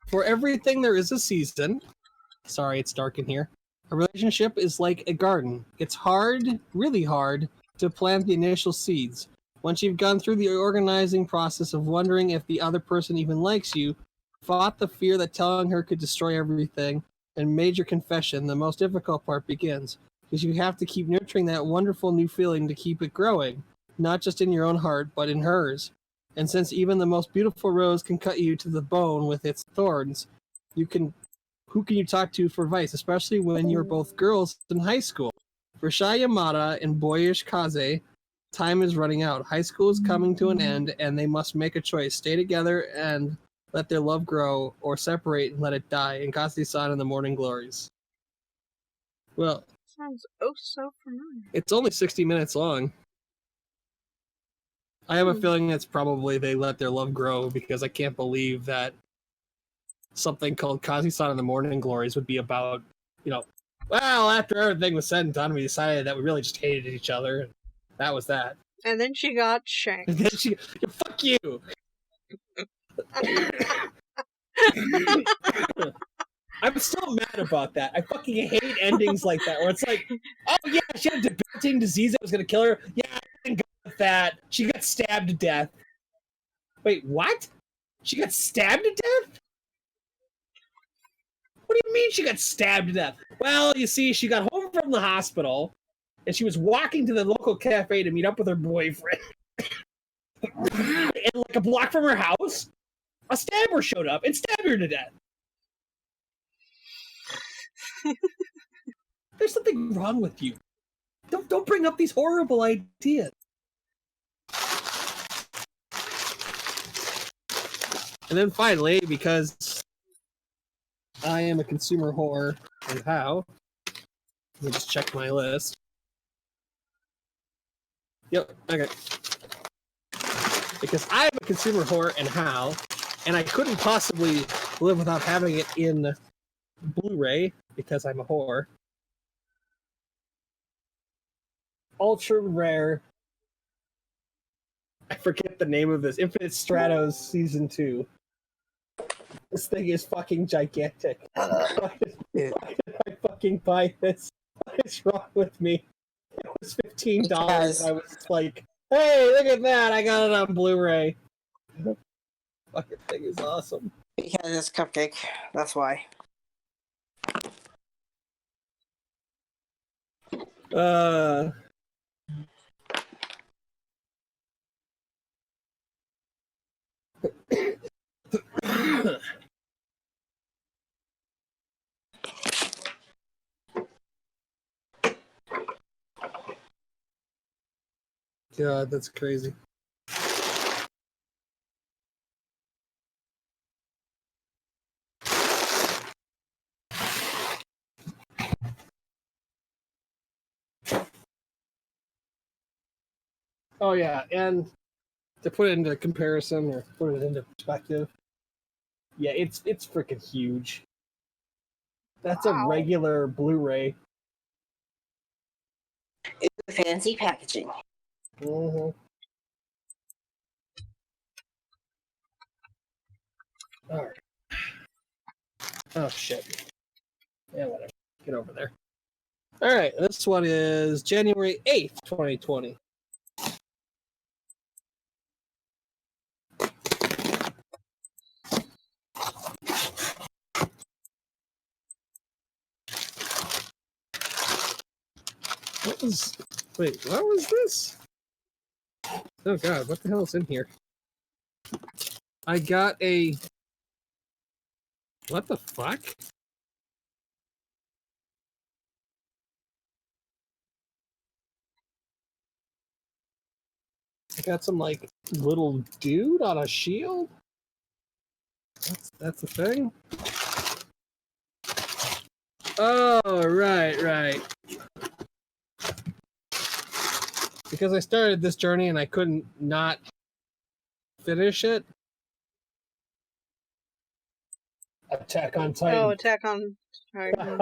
For everything there is a season. Sorry, it's dark in here. A relationship is like a garden. It's hard, really hard, to plant the initial seeds. Once you've gone through the organizing process of wondering if the other person even likes you, fought the fear that telling her could destroy everything, and made your confession, the most difficult part begins. Because you have to keep nurturing that wonderful new feeling to keep it growing, not just in your own heart, but in hers. And since even the most beautiful rose can cut you to the bone with its thorns, who can you talk to for advice, especially when you're both girls in high school? For Shy Yamada and boyish Kaze, time is running out. High school is coming to an end, and they must make a choice. Stay together and let their love grow, or separate and let it die. In Kaze-san and the Morning Glories. Well, Sounds oh so familiar. it's only 60 minutes long. I have a feeling that's probably they let their love grow, because I can't believe that something called Kazi-san and the Morning Glories would be about, well, after everything was said and done, we decided that we really just hated each other. And that was that. And then she got shanked. And then fuck you! I'm still mad about that. I fucking hate endings like that, where it's like, oh yeah, she had a debilitating disease that was gonna kill her. Yeah, I didn't go with that. She got stabbed to death. Wait, what? She got stabbed to death? What do you mean she got stabbed to death? Well, you see, she got home from the hospital, and she was walking to the local cafe to meet up with her boyfriend. And like a block from her house, a stabber showed up and stabbed her to death. There's something wrong with you. Don't bring up these horrible ideas. And then finally, because I am a consumer whore, and how? Let me just check my list. Yep, okay. Because I'm a consumer whore, and how? And I couldn't possibly live without having it in Blu-ray, because I'm a whore. Ultra rare. I forget the name of this. Infinite Stratos Season 2. This thing is fucking gigantic. Why did I fucking buy this? What is wrong with me? It was $15. I was like, hey, look at that. I got it on Blu-ray. Fucking thing is awesome. Because it's Cupcake. That's why. God, that's crazy. Oh yeah, and to put it into comparison or put it into perspective, yeah, it's freaking huge. That's a regular Blu-ray. It's fancy packaging. Mm-hmm. All right. Oh shit. Yeah, whatever. Get over there. All right, this one is January 8th, 2020. What was this? Oh god, what the hell is in here? I got a... What the fuck? I got some, like, little dude on a shield? That's a thing? Oh, right. Because I started this journey and I couldn't not finish it. Attack on Titan. Oh, Attack on Titan.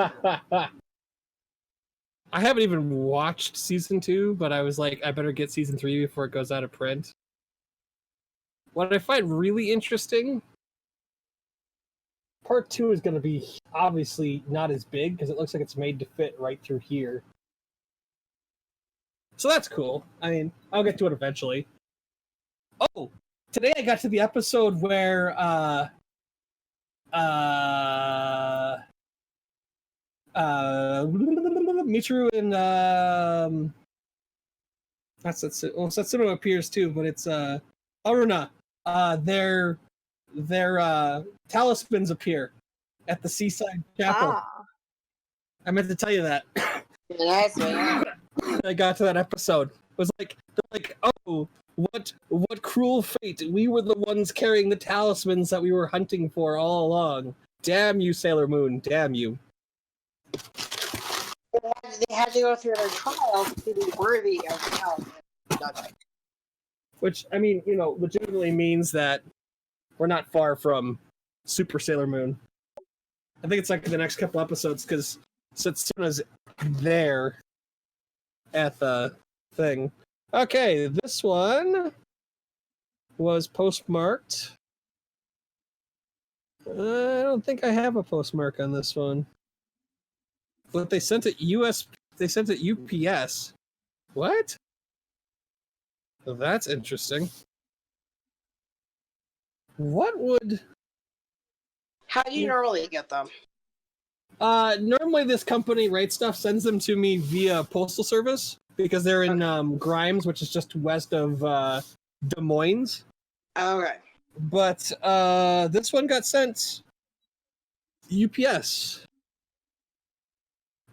I haven't even watched season 2, but I was like, I better get season 3 before it goes out of print. What I find really interesting, part 2 is going to be obviously not as big because it looks like it's made to fit right through here. So that's cool. I mean, I'll get to it eventually. Oh, today I got to the episode where Michiru and Satsuno appears too, but it's Aruna. Their talismans appear at the seaside chapel. I meant to tell you that. Nice, man. I got to that episode. It was like, they're like, oh, what cruel fate! We were the ones carrying the talismans that we were hunting for all along. Damn you, Sailor Moon! Damn you! They had to go through their trials to be worthy of the talisman. Which, I mean, legitimately means that we're not far from Super Sailor Moon. I think it's like the next couple episodes, because Setsuna's there at the thing. Okay, this one was postmarked. I don't think I have a postmark on this one. But they sent it UPS. What? Well, that's interesting. What would... How do you normally get them? Normally this company, Right Stuff, sends them to me via postal service because they're in Grimes, which is just west of Des Moines. Okay. But this one got sent UPS.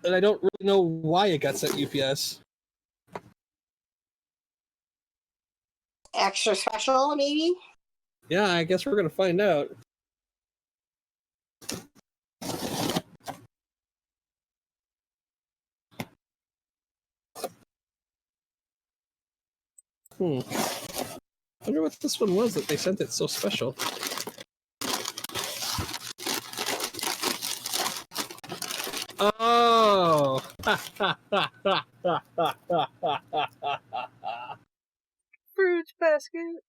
And I don't really know why it got sent UPS. Extra special, maybe? Yeah, I guess we're going to find out. I wonder what this one was that they sent it so special. Oh! Fruits basket.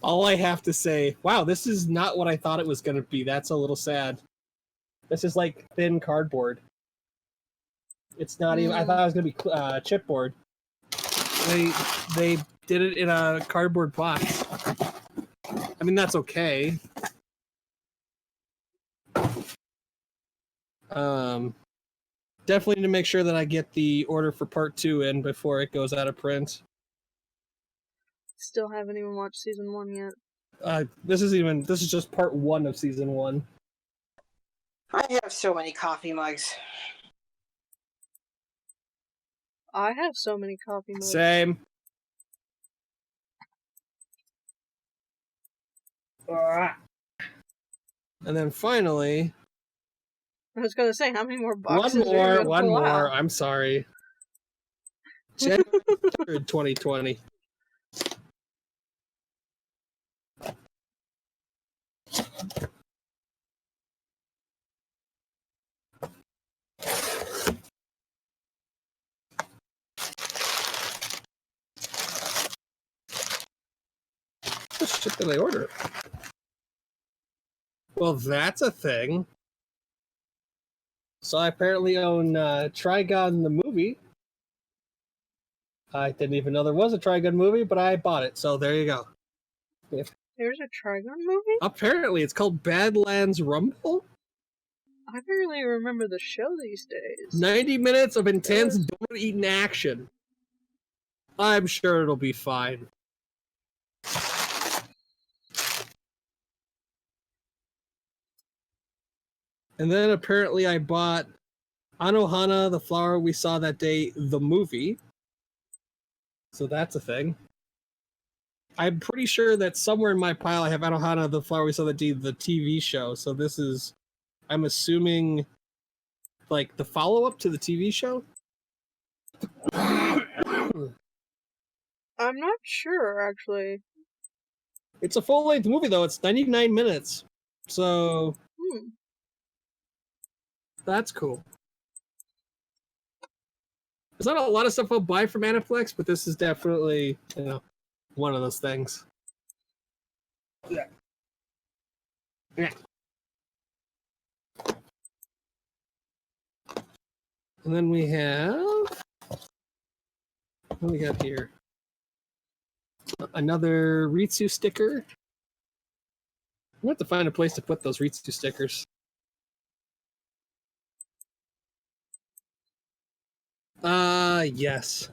All I have to say, wow, this is not what I thought it was going to be. That's a little sad. This is like thin cardboard. It's not even, I thought it was going to be chipboard. They did it in a cardboard box. I mean, that's okay. Definitely need to make sure that I get the order for part 2 in before it goes out of print. Still haven't even watched season 1 yet. This is just part 1 of season 1. I have so many coffee mugs. I have so many coffee mugs. Same. And then finally... I was going to say, how many more boxes One more. I'm sorry. January 3rd, 2020. What shit did I order? Well, that's a thing. So I apparently own Trigon the movie. I didn't even know there was a Trigon movie, but I bought it, so there you go. There's a Trigon movie? Apparently, it's called Badlands Rumble. I barely remember the show these days. 90 minutes of intense donut-eating action. I'm sure it'll be fine. And then apparently I bought Anohana, the flower we saw that day, the movie. So that's a thing. I'm pretty sure that somewhere in my pile I have Anohana, the flower we saw that day, the TV show. So this is, I'm assuming, like the follow-up to the TV show? I'm not sure, actually. It's a full-length movie, though. It's 99 minutes. So... That's cool. There's not a lot of stuff I'll buy from Aniplex, but this is definitely, one of those things. Yeah. And then we have... What do we got here? Another Ritsu sticker. I'm going to have to find a place to put those Ritsu stickers. Yes.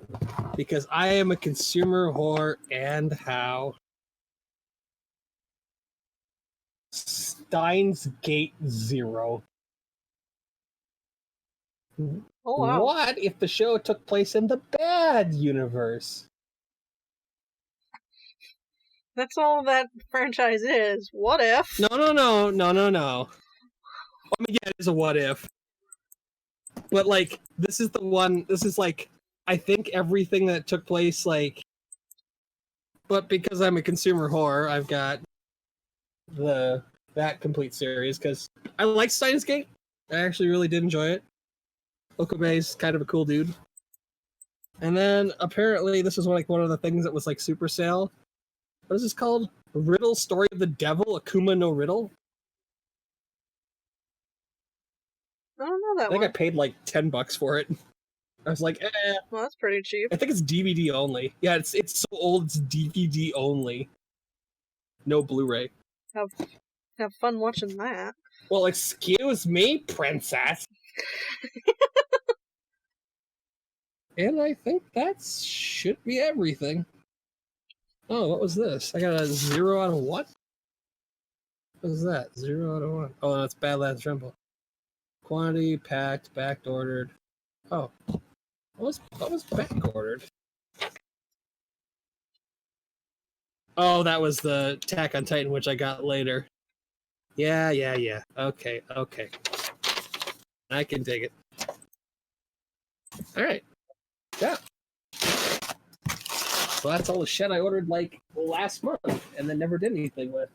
Because I am a consumer whore, and how? Steins Gate 0. Oh, wow. What if the show took place in the bad universe? That's all that franchise is. What if? No. I mean, yeah, it is a what if. But, like, this is the one, this is, like, I think everything that took place, like, But because I'm a consumer whore, I've got that complete series because I like Steins Gate. I actually really did enjoy it. Okabe's kind of a cool dude. And then apparently this was one of the things that was like super sale. What is this called? Riddle Story of the Devil, Akuma no Riddle. I don't know that I think one. I paid like $10 for it. I was like, Well, that's pretty cheap. I think it's DVD only. Yeah, it's so old, it's DVD only. No Blu-ray. Have fun watching that. Well, excuse me, princess. And I think that should be everything. Oh, what was this? I got a 0 out of what? What is that? 0 out of 1. Oh, that's Badlands Tremble. Quantity, packed, back ordered. Oh. What was back ordered? Oh, that was the Attack on Titan, which I got later. Yeah. Okay. I can dig it. Alright. Yeah. So that's all the shit I ordered like last month and then never did anything with.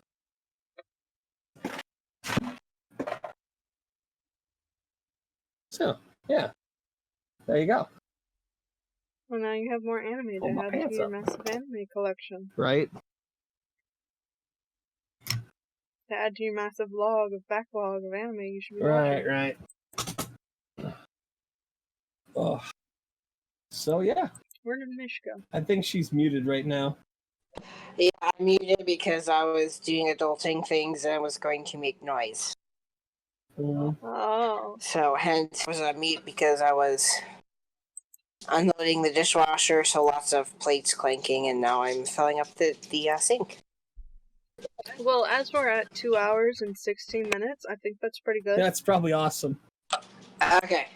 So, yeah. There you go. Well, now you have more anime Pull to my add to pants your up. massive anime collection. Right? To add to your massive backlog of anime you should be watching. Right. Oh. So, yeah. Where did Mish go? I think she's muted right now. Yeah, I muted because I was doing adulting things and I was going to make noise. Oh. So hence I was on mute because I was unloading the dishwasher, so lots of plates clanking, and now I'm filling up the sink. Well, as we're at 2 hours and 16 minutes, I think that's pretty good. That's probably awesome. Okay.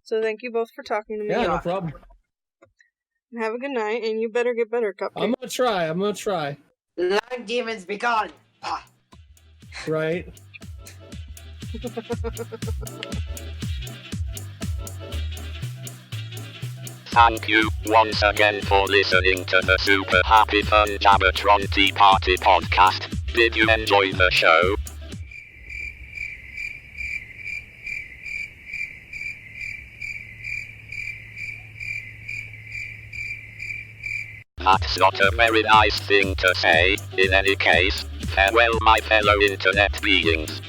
So thank you both for talking to me. Yeah, no problem. And have a good night, and you better get better, Cupcake. I'm gonna try. Long demons be gone. Ah. Right? Thank you once again for listening to the Super Happy Fun Jabbertron Tea Party Podcast. Did you enjoy the show? That's not a very nice thing to say. In any case, farewell my fellow internet beings.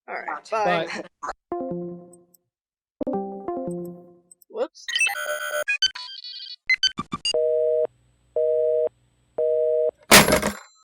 Alright, bye. Bye. Whoops.